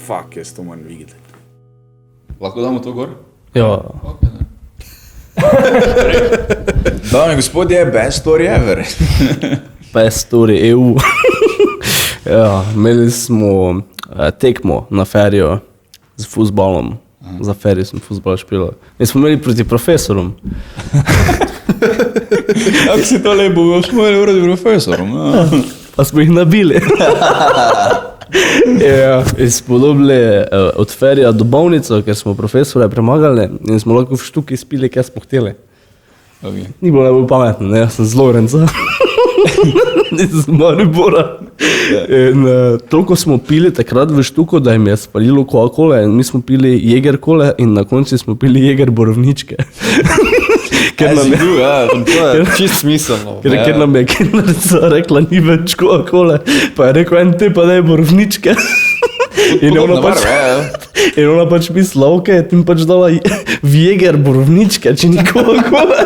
fuck, jaz to moram videti. Lahko damo to gor? Ja, Dame gospodje, best story ever. best story EU. Ja, imeli smo tekmo na ferijo z fuzbalom. Za ferijo sem fuzbal špilal. In smo imeli proti profesorom. Kako si to lepo, smo imeli proti profesorom. Pa smo jih nabili. Ja, in smo dobili od ferija do bolnico, ker smo profesore premagali in smo lahko v štuki spili, kaj smo hteli. Okay. Ni bilo najbolj pametno, ne? Jaz sem z Lorenca. Nisem Maribora. In toliko smo pili takrat v štuku, da jim je spalilo Coca-Cola in mi smo pili Jäger kole in na koncu smo pili Jäger borovničke. Ker nam je... To je čist smiselno. Ker nam je kenerica rekla, ni več Coca-Cola, pa je rekel, en te pa daj borovničke. In ona pač misla, ok, ti mi pač dala v Jäger borovničke, če ni Coca-Cola.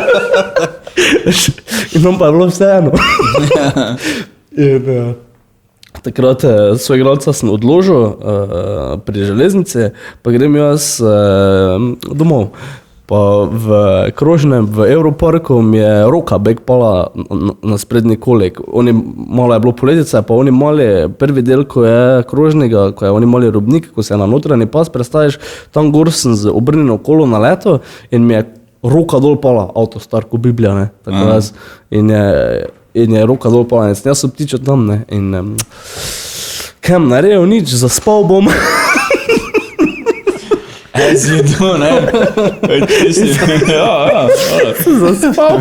In on pa je bilo vseeno. In takrat soigralca sem odložil pri železnici, pa grem jaz domov. Pa v krožnem, v Europarku mi je roka bek pala na sprednji kolek. Malo je bilo poletice, pa oni mali prvi del, ko je krožnega, ko je oni mali robnik, ko se na notranji pas prestaviš, tam gor sem z obrnjeno kolo na leto in mi je roka dol pala, avto star ko Biblija, ne, tako jaz. In je roka dol pala, in sem jaz obtičal tam, ne, in kam naredil nič, zaspal bom. As you do, ne? Zaspal.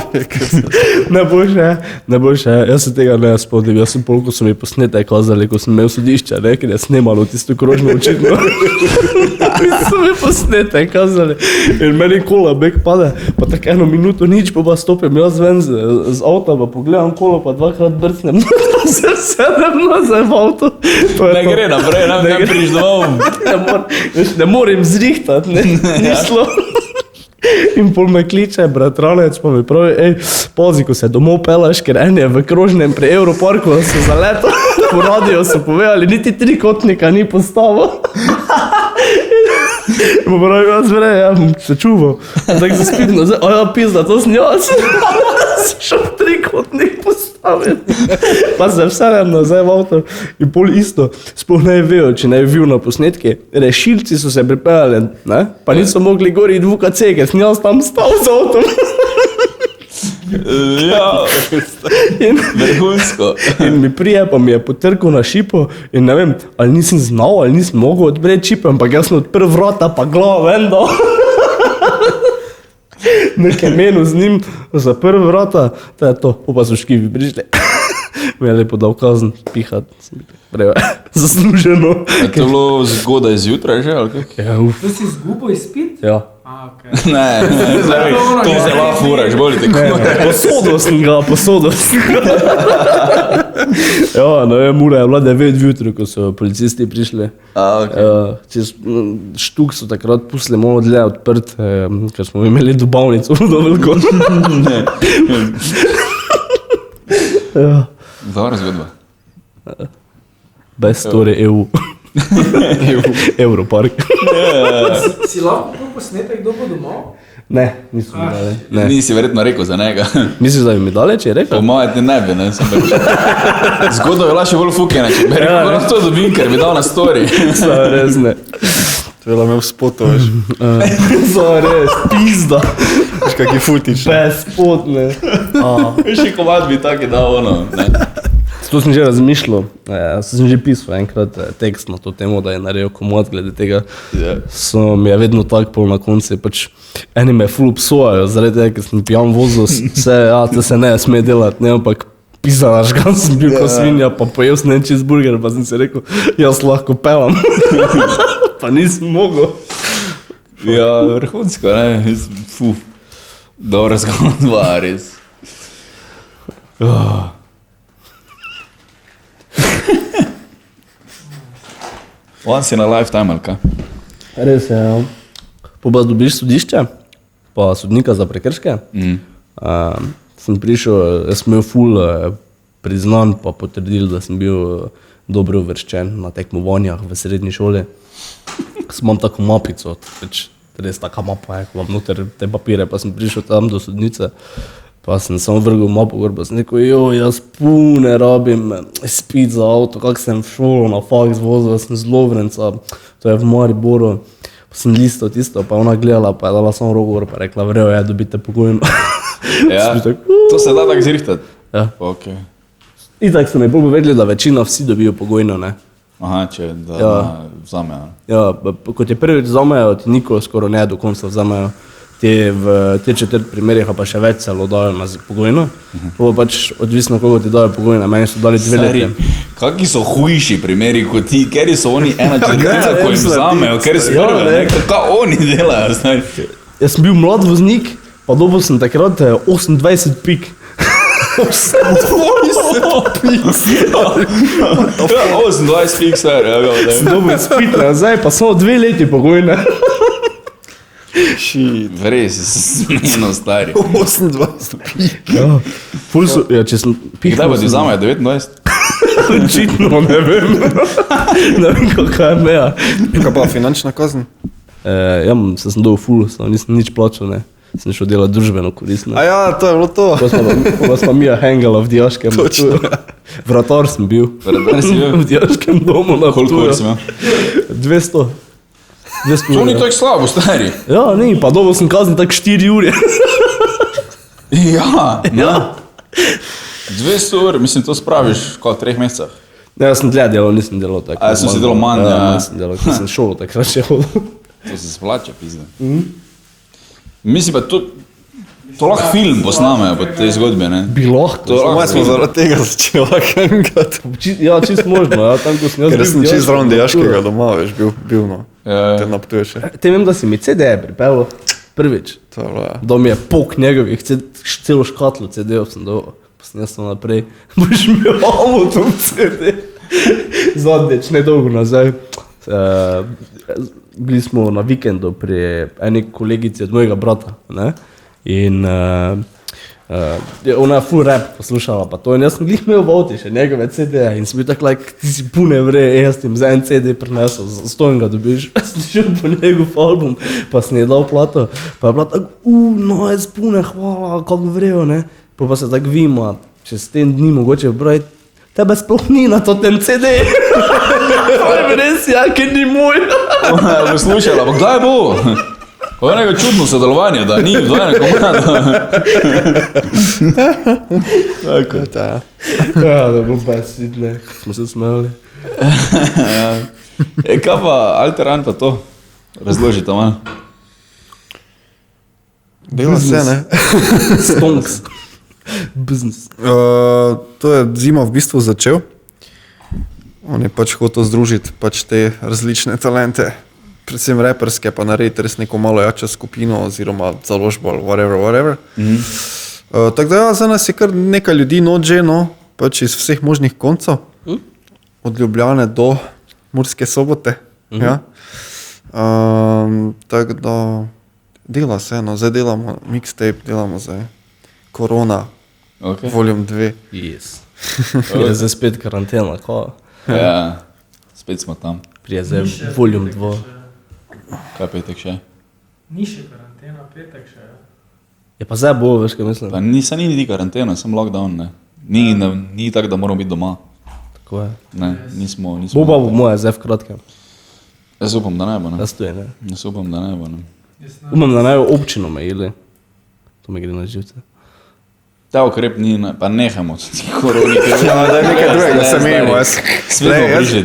Ne boljše, jaz se tega ne spomnim, jaz sem polko so mi posnete kazali, ko sem imel sodišče, ne, ker je snemalo tisto krožno očitno. So mi posnete kazali in meni kola bek pade, pa tako 1 minuto nič, pa stopim jaz ven z avta, pa pogledam kolo, pa 2krat brcnem, se sedem nazaj v avto. Ne gre naprej, ne priš domov. Ne moram zrihtati, ni šlo. In pol me kliče, bratranec, pa mi pravi, pazi, ko se domov pelaš, ker en je v krožnem pri Europarku, so zaleto, po radiju so povedali, niti 3-kotnika ni postavil. In pa pravi, jaz vrej, ja bom se čuval. Tako se spim nazaj, ja pizda, to sem jaz. Se šel 3-kotnik postaviti. Pa se vsenem nazaj v avto in pol isto, sploh ne vejo, če ne bi bil na posnetki. Rešilci so se pripeljali, ne? Pa niso mogli gori iti v UKC, ker sem jaz tam stal z avtom. Ja, vrhunsko. In mi prije, pa mi je potrkal na šipo in ne vem, ali nisem znal, ali nisem mogel odpreti šipo, ampak jaz sem odprl vrata, pa glavo ven dal. Nekaj menu z njim, zaprl vrata, to je to, pa so škivi prišli. Mi je lepo dal kazen, pihat, zasluženo. Je to bilo zgodaj zjutraj že, ali kako? Ja, To si izgubil izpit? ja. Ne, to se lahko furaš, bolj te Posodil sem ga. Ja, ne vem, ura je bila 9 vjutraj, ko so policisti prišli. Čez štuk so takrat pustili malo dlje odprt, ker smo imeli dobavnico v veliko. Dobra zgodba. Best story EU. Europark. Si lahko posnetek, kdo bo domov? Ne, nismo mi dali. Ne. Nisi verjetno rekel za njega. Misliš, da bi mi dali, če je rekel? Po moje ti ne bi, ne? Zgodba je bila še bolj fukena, če bi rekel, moram to dobim, ker bi dal na story. Saj res ne. To je imel spotov, veš. Saj res, pizda. Veš, kak je futič. Bez spot, ne. Še komad bi taki dal ono, ne? To sem že razmišljal, sem že pisal enkrat tekst na to temo, da je naredil komad glede tega. So mi je vedno tak pol na konci, pač eni me ful obsojajo, zaradi tega, ker sem pijan vozil, to se ne sme delati, ne, ampak pizda nažgan sem bil ko svinja, pa pojel sem en cheeseburger, pa sem si rekel, jaz lahko pevam. Pa nisem mogel. Ja, vrhunsko, ne? Dobra zgodba, res. Once in a lifetime, ali kaj? Res je, ja. Pa dobiš sodišče, pa sodnika za prekrške. Sem prišel, jaz sem imel ful priznan, pa potrdil, da sem bil dobro uvrščen na tekmovanjah v srednji šoli. Imam tako mapico, pač res taka mapa je, ko imam noter te papire, pa sem prišel tam do sodnice, pa sem samo vrgel mapo gor, pa sem rekel, jaz pune rabim spit za avto, kak sem v šolo na faks vozil, sem z Lovrenca, to je v Mariboru, pa sem listal tisto, pa ona gledala, pa je dala samo roko gor, pa je rekla, vrejo je, dobite pogojno. Ja, to se da tako zrihtati. Ja. Okay. Itak so mi bolj povedali, da večina vsi dobijo pogojno, ne. Aha, če da Ja. vzamejo. Ja, kot je prvič vzamejo, ti nikoli skoraj ne do konca vzamejo. V te četrt primerih pa še več celo dajo na pogojno. To je pač odvisno, koliko ti dajo pogojno. Meni so dali 2 leti. Kaki so hujši primeri kot ti, ker so oni ena četrtina, ko jim vzamejo, ker so kaj oni delajo, stari. Jaz sem bil mlad voznik, pa dobil sem takrat 28 pik. 28 pik, stari, ja, Sem dobil spit nazaj, pa samo 2 leti pogojne. Shit. Res, smeno, stari. 28 pik. Ja, ful so, ja, če sem Kdaj pa ti vzamejo, 29? Očitno, ne vem. Ne vem, kakaj je meja. Kaj pa finančna kazen? Ja, sem dobil ful, nisem nič plačal, ne. Sem šel delati družbeno koristno. A ja, to je bilo to. Pa smo Mija hengala v dijaškem Točno. Vratar sem bil. Vratar si bil? V dijaškem domu na Koliko Ptuju. ur si imel? 200. 200 To ni ur, ja. tako slabo, stari. Ja, ni, pa dobil sem kazen tak 4 ure. Ja, ja. 200 ur, mislim, to spraviš kot v 3 mesecah. Ne, jaz sem dlje delal, nisem delal tako. A, sem si delal manj, ja. Nisem delal, ker sem šolo takrat še hodil. To se splača, pizda. Mislim pa, to lahko film posnamejo po tej zgodbi, ne? Bi lahko. To Moj smo film. zaradi tega začeli hangati. Ja, čist možno, ja, tam ko sem jaz Ker bil sem v čist dijaškem zraven na dejaškega Ptuju. doma, veš, bil no. Ja, Te naptuje še. Te vem, da si mi CD-je pripeljal prvič. To je bilo, ja. Dom je pok njegovih, celo škatlo CD-ov sem dal, pa sem jaz to naprej. Boš imel avto v CD. Zadnjič, nedolgo nazaj. Bili smo na vikendu pri eni kolegici od mojega brata, ne? In ona je full rap poslušala pa to in jaz sem glih imel v avti še njegove CD-je in sem bil tak like, ti si pune vre, jaz ti za en CD prinesel, stojn ga dobiš, jaz sem šel po njegov album, pa sem je dal plato, pa je bila tako, nice, pune, hvala, kako vrejo, ne, pa se tako vima, čez ten dni mogoče brati, tebe sploh ni na to tem CD. Pa je res, ja, ker ni moj. Ona je poslušala, pa kdaj bo? Pa je nekaj čudno sodelovanje, da ni vdvojene komada. Tako. Ja, da bo besid, ne, smo se smeli. Kaj pa Alteran pa to? Razložite malo. Dela se, ne? Stonks. Business. To je Zima v bistvu začel. On je pač hotel združiti pač te različne talente, predvsem reperske, pa narediti res neko malo jačo skupino oziroma založbo ali whatever. Tako da ja, za nas je kar nekaj ljudi noče, no, pač iz vseh možnih koncev, od Ljubljane do Murske Sobote. Ja. Tako da dela se, no, zdaj delamo mixtape, delamo zdaj Korona, Okay. volume 2. Yes. Je zdaj spet karantena, ko? Ja, spet smo tam. Prije zdaj volume 2. Kaj petek še? Ni še karantena, petek še. Je pa zdaj bo, veš kaj mislim? Pa ni niti karantena, sem lockdown, ne. Ni tako, da moramo biti doma. Tako je. Ne, nismo. Bo pa bo moje zdaj v kratkem. Jaz upam, da ne bo, ne. Jaz tu je, ne. Jaz upam, da ne bo, ne. Upam, da naj občino mejili. To me gre na živce. Ta ukrep ni, pa nehamo od tih koronike. Ja, da je nekaj drugega, se menimo.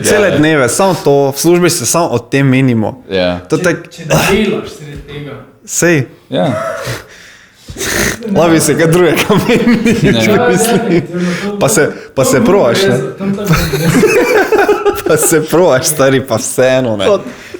Cele dneve, samo to, v službi se samo o tem menimo. Ja. To tak, Če delaš sredi tega. sej, Ja. lavi se kaj drugega meni. Pa se provaš, ne? Pa se provaš, stari, pa vseeno, ne?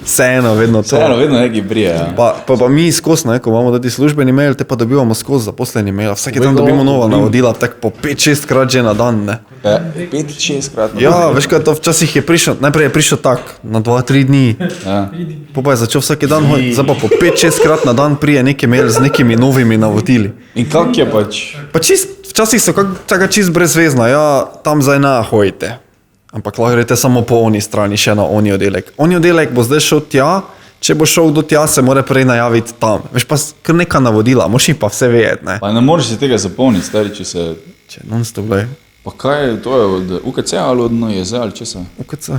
Vseeno, vedno to. Vseeno, vedno neki brije, ja. Pa mi skozi, ne, ko imamo tudi službeni mail, te pa dobivamo skozi zaposleni mail. Vsake dan dobimo nova navodila, tako po 5-6 krat že na dan, ne. 5-6 krat. Ja, veš kaj, to včasih je prišel, najprej je prišel tak, na 2-3 dni. Ja. Pa je začel vsak dan hoditi, zdaj pa po 5-6 krat na dan prije neki mail z nekimi novimi navodili. In kak je pač? Pa včasih so čist brezvezna, ja, tam zdaj ne hodite. Ampak lahko greste samo po oni strani, še na oni oddelek. Oni oddelek bo zdaj šel tja, če bo šel do tja, se mora prej najaviti tam. Veš pa kar neka navodila, moš pa vse vedeti, ne. Pa ne moreš si tega zapolniti, stari, če se... Če non-stop glej. Pa kaj je, to je od UKC ali od NJZ ali če se? UKC.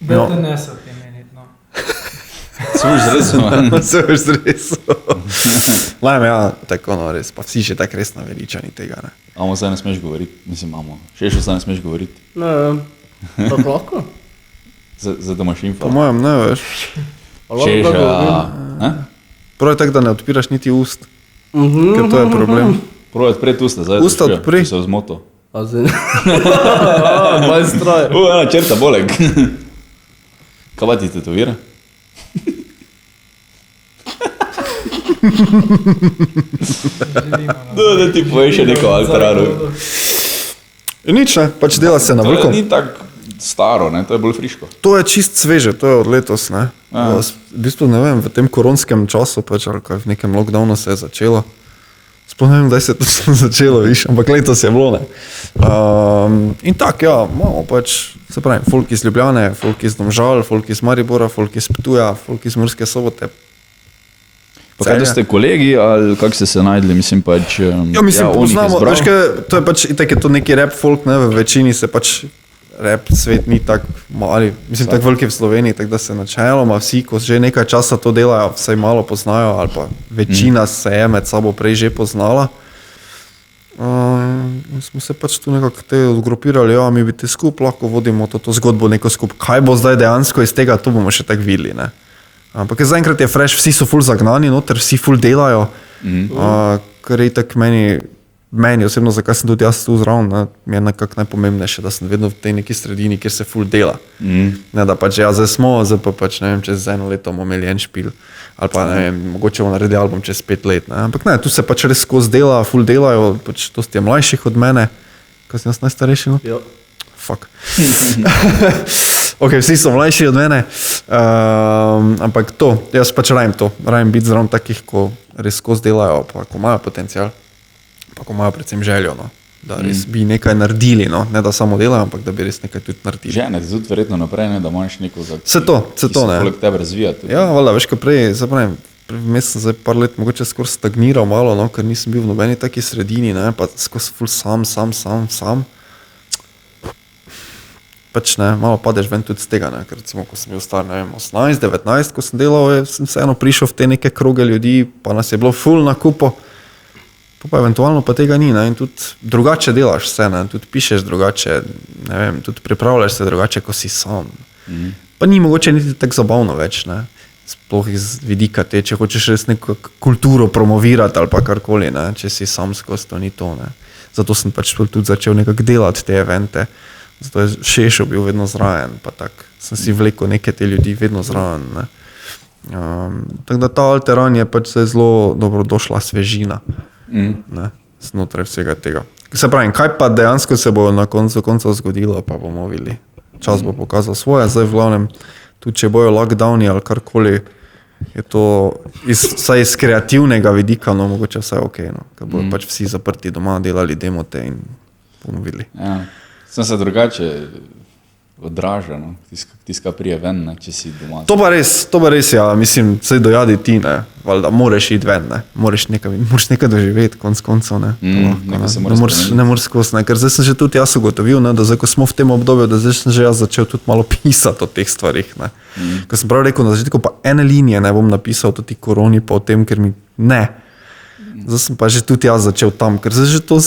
Beto ne so ti meniti, no. Se boš zresno. Se veš zresno. Lajme, ja, tako no, res, pa vsi še tako res naveličani tega, ne. Amo zdaj ne smeš govoriti, mislim, še zdaj ne smeš govoriti. Ne, tako lahko. Zdaj da imaš info. Po mojem ne, veš. Ne? Prav je tako, da ne odpiraš niti ust, ker to je problem. Prvo odpreti usta, zdaj Usta odpri. se vzmoto. A zdaj... Moj stroj. Ena črta boleg. Kaj pa ti tetovira? Da ti poveš še neko alteraru. Nič ne, pač dela se na To vrhu. ni tako staro, ne? To je bolj friško. To je čist sveže, to je od letos, ne. V bistvu ne vem, v tem koronskem času, pač, ali kaj v nekem lockdownu se je začelo. Sploh ne vem, kdaj se je to začelo, viš, ampak letos je bilo, ne. In tak, ja, imamo pač, se pravi, folk iz Ljubljane, folk iz Domžal, folk iz Maribora, folk iz Ptuja, folk iz Murske Sobote. Pa kaj, da ste kolegi ali kako ste se najdli, mislim pač... Ja, mislim, poznamo, veš kaj, to je pač, itak je to neki rap folk, ne, v večini se pač rap svet ni tak mali, mislim, tak veliki v Sloveniji, tak da se načeloma vsi, ko že nekaj časa to delajo, vsaj malo poznajo, ali pa večina se je med sabo prej že poznala. Smo se pač tu nekako te odgrupirali, ja, mi bi te skup lahko vodimo to zgodbo neko skup. Kaj bo zdaj dejansko iz tega, to bomo še tak videli, ne. Ampak zaenkrat je fresh, vsi so ful zagnani noter, vsi ful delajo, kar je tak meni osebno, zakaj sem tudi jaz tu zraven, mi je nekako najpomembnejše, da sem vedno v tej neki sredini, kjer se ful dela. Ne, da pač ja, zdaj smo, zdaj pa pač, ne vem, čez 1 leto bomo imeli en špil, ali pa ne vem, mogoče bomo naredili album čez 5 let, ne. Ampak ne, tu se pač res skozi dela, ful delajo, pač dosti je mlajših od mene, kaj sem jaz najstarejši, no? Jo. Fuck. Ok, vsi so mlajši od mene, ampak to, jaz pač rajem biti zraven takih, ko res skozi delajo, pa ko imajo potencial, pa ko imajo predvsem željo, no, da res bi nekaj naredili, no, ne da samo delajo, ampak da bi res nekaj tudi naredili. Žene, tudi verjetno naprej, ne, da imaš neko Se to, ne. Poleg tebe razvijati. Ja, valjda, veš, ko prej, zapravim, vmes sem zdaj par let mogoče skoraj stagniral malo, no, ker nisem bil v nobeni taki sredini, ne, pa skozi ful sam. Pač ne, malo padeš ven tudi z tega, ne, ker recimo, ko sem bil star, ne vem, 18, 19, ko sem delal, sem vseeno prišel v te neke kroge ljudi, pa nas je bilo ful na kupo, pa eventualno pa tega ni, ne, in tudi drugače delaš vse, ne, tudi pišeš drugače, ne vem, tudi pripravljaš se drugače, ko si sam. Pa ni mogoče niti tako zabavno več, ne, sploh iz vidika te, če hočeš res neko kulturo promovirati ali pa karkoli, ne, če si sam skozi, to ni to, ne. Zato sem pač tudi začel nekako delati te evente. Zato je Šešo bil vedno zraven, pa tako sem si vlekel neke te ljudi vedno zraven, ne. Tako da ta alteran je pač se zelo dobro došla svežina, ne, znotraj vsega tega. Se pravim, kaj pa dejansko se bo na koncu zgodilo, pa bomo videli. Čas bo pokazal svoje, zdaj v glavnem, tudi če bojo lockdowni ali karkoli, je to vsaj iz kreativnega vidika, no mogoče vsaj okej, no, ker bojo pač vsi zaprti doma, delali demote in bomo videli. Ja. Sem se drugače odraža, no, tiska prije ven, ne, če si doma. To pa res, ja, mislim, saj dojadi ti, ne, valjda, moraš iti ven, ne, moraš nekaj doživeti, konc koncev, ne. Nekaj se moraš ne moreš skozi, ne, ker zdaj sem že tudi jaz ugotovil, ne, da zdaj, ko smo v tem obdobju, da zdaj sem že jaz začel tudi malo pisati o teh stvarih, ne. Ko sem prav rekel, na začetku pa ene linije ne bom napisal o ti koroni, pa o tem, ker mi ne. Zdaj sem pa že tudi jaz začel tam, ker zdaj že to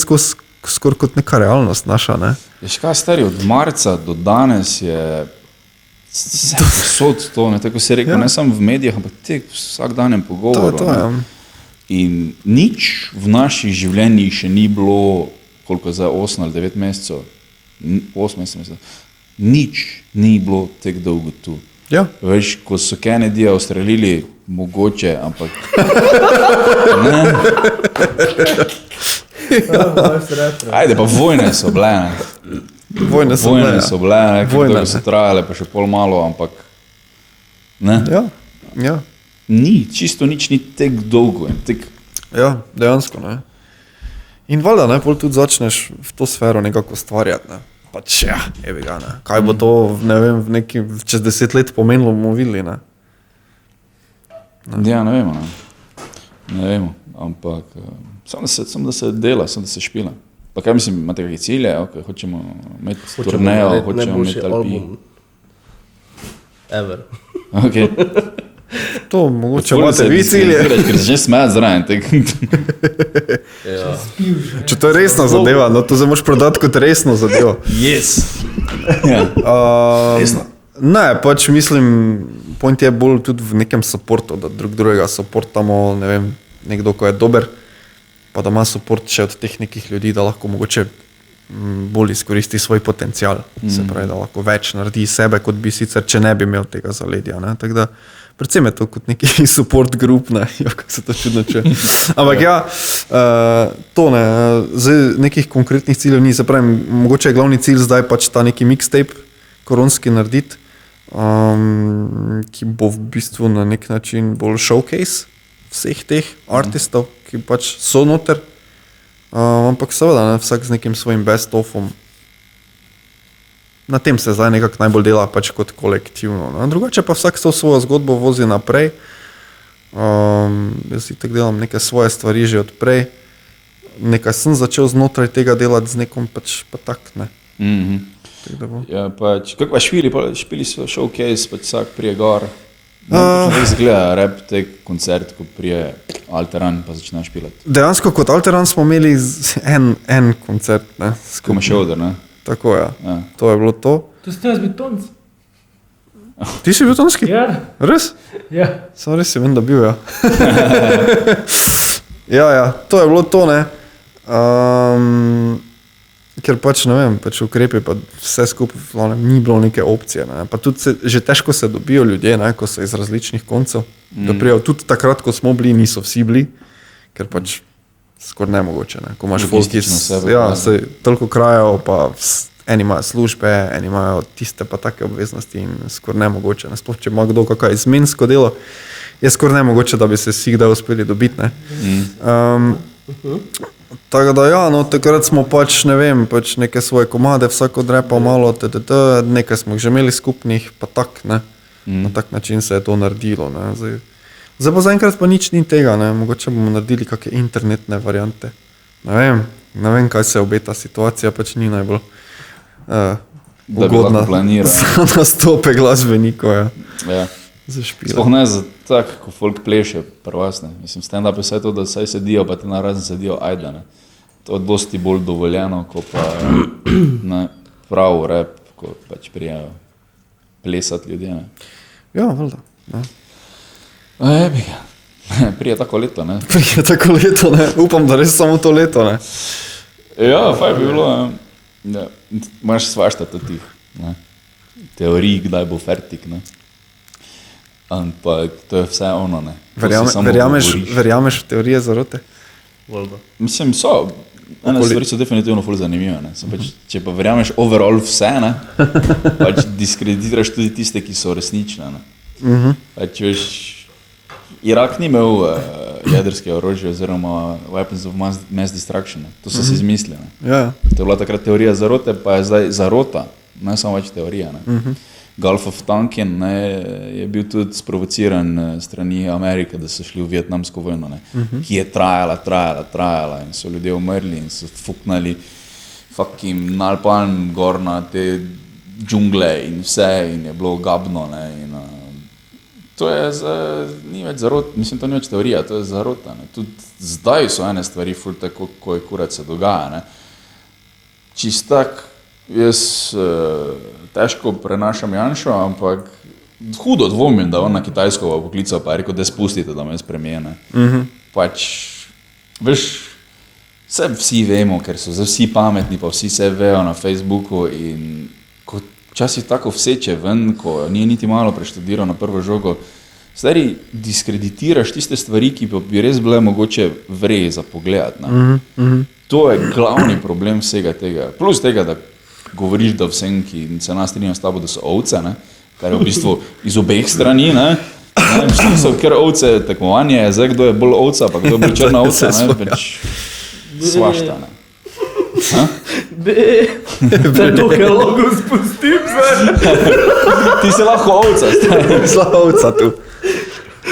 skoraj kot neka realnost naša, ne. Veš kaj, stari, od marca do danes je vse posod to, ne, tako si rekel, ne samo v medijah, ampak tek vsak dan je pogovor. To je, ja. In nič v naših življenjih še ni bilo, koliko je zdaj, 8 ali 9 mesecev, 8 mesecev, nič ni bilo tek dolgo tu. Ja. Veš, ko so Kennedyja ustrelili, mogoče, ampak ne. Ajde, pa vojne so bile, ne. Vojne so bile, ne, ki so trajale, pa še pol malo, ampak ne. Ja. Ni, čisto nič ni tek dolgo. Ja, dejansko, ne. In valjda, ne, pol tudi začneš v to sfero nekako ustvarjati, ne. pač ja, evi ga, ne. Kaj bo to, ne vem, čez 10 let pomenilo, bomo videli, ne. Ja, ne vemo, ne. Ne vemo, ampak samo da se dela, samo da se špila. Pa kaj mislim, imate kakšne cilje, okay, hočemo imeti turnejo, hočemo imeti Alpi. Ever. Okay. To mogoče imate vi cilje. Ker se že smejati zraven. Ja. Če to je resna zadeva, no to se moraš prodati kot resno zadevo. Yes. Ja. Ne, pač mislim, point je bolj tudi v nekem supportu, da drugega supportamo, ne vem, nekdo, ko je dober, pa da ima support še od teh nekih ljudi, da lahko mogoče bolj izkoristi svoj potencial. Se pravi, da lahko več naredi sebe, kot bi sicer, če ne bi imel tega zaledja. Ne? Tako da, predvsem je to kot neki support group, ne, kako se to čudno čuje. Ampak ja, to ne, zdaj nekih konkretnih ciljev ni, se pravi, mogoče je glavni cilj zdaj pač ta neki mixtape koronski narediti, ki bo v bistvu na nek način bolj showcase vseh teh artistov, ki pač so noter, ampak seveda, ne, vsak z nekim svojim best-offom. Na tem se zdaj nekako najbolj dela pač kot kolektivno. Ne. Drugače pa vsak to svojo zgodbo vozi naprej. Jaz si tako delam neke svoje stvari že odprej. Nekaj sem začel znotraj tega delati z nekom pač pa tak, ne. Ja, pač, kako pa špili so showcase, pač vsak prije gor. Kako izgleda rap te koncert, ko prije Alteran pa začne špilati? Dejansko kot Alteran smo imeli en koncert, ne. Kome shoulder, ne? Tako ja. To je bilo to. To ste jaz betonc. Ti si bil tonski? Ja. Res? Ja. Samo res si vem, da bil, ja. Ja, to je bilo to, ne. Ker pač, ne vem, pač ukrepi pa vse skupaj, ni bilo neke opcije, ne. Pa tudi že težko se dobijo ljudje, ne, ko so iz različnih koncev. Da prijav, tudi takrat, ko smo bili, niso vsi bili, ker pač skoraj nemogoče, ne. Ko imaš folk iz, ja, se toliko krajev, pa eni imajo službe, eni imajo tiste pa take obveznosti in skoraj nemogoče, ne. Sploh, če ima kdo kakaj izmensko delo, je skoraj nemogoče, da bi se vsi kdaj uspeli dobiti, ne. Tako da ja, no, takrat smo pač, ne vem, pač neke svoje komade vsak odrepal malo, nekaj smo že imeli skupnih, pa tak, ne. Na tak način se je to naredilo, ne. Zdaj pa zaenkrat pa nič ni tega, ne. Mogoče bomo naredili kakšne internetne variante. Ne vem, kaj se obeta, situacija pač ni najbolj ugodna za nastope glasbenikov, ja. Ja. Sploh ne za tak, ko folk pleše prvasne. Mislim, stand-up je vse to, da vsaj sedijo, pa te narazen sedijo, ajde, ne. To je dosti bolj dovoljeno, ko pa ne, prav rap, ko pač prijajo plesati ljudje, ne. Ja, valjda, ja. Jebi ga. Prije tako leto, ne. Prije tako leto, ne. Upam, da res samo to leto, ne. Ja, fajn bi bilo, ne. Imaš svašta tih, ne. Teorij, kdaj bo fertik, ne. Ampak to je vse ono, ne. Verjameš v teorije zarote? Mislim, so. Ene stvari so definitivno ful zanimive, ne. Pač, če pa verjameš overall vse, ne, pač diskreditiraš tudi tiste, ki so resnične, ne. Pač, veš, Irak ni imel jedrske orožje oziroma weapons of mass destruction, ne. To so si izmislili, ne. Ja. To je bila takrat teorija zarote, pa je zdaj zarota, ne samo več teorija, ne. Gulf of Tonkin, ne, je bil tudi sprovociran strani Amerike, da so šli v vietnamsko vojno, ne, ki je trajala in so ljudje umrli in so fuknali fucking Nalpalm gor na te džungle in vse in je bilo gabno, ne, in to je ni več zarot, mislim, to ni več teorija, to je zarota, ne. Tudi zdaj so ene stvari ful tako, ko je kurat se dogaja, ne. Čist tak, jaz težko prenašam Janšo, ampak hudo dvomim, da on na Kitajsko bo poklical, pa je rekel, da spustite, da me spremene. Pač, veš, vsi vemo, ker so vsi pametni, pa vsi se vejo na Facebooku in ko včasih tako vseče ven, ko nije niti malo preštudiral na prvo žogo, stari diskreditiraš tiste stvari, ki bi res bile mogoče vreje za pogledat, ne. To je glavni problem vsega tega. Plus tega, da govoriš, da vsem, ki se nas strinjajo s tabo, da so ovce, ne? Kar je v bistvu iz obeh strani, ne? Vsi so ker ovce tekmovanje, zdaj kdo je bolj ovca, pa kdo je bolj črna ovca, ne? Več svašta, ne? Da je to, ker lahko spustim, Ti si lahko ovca. Slavca tu.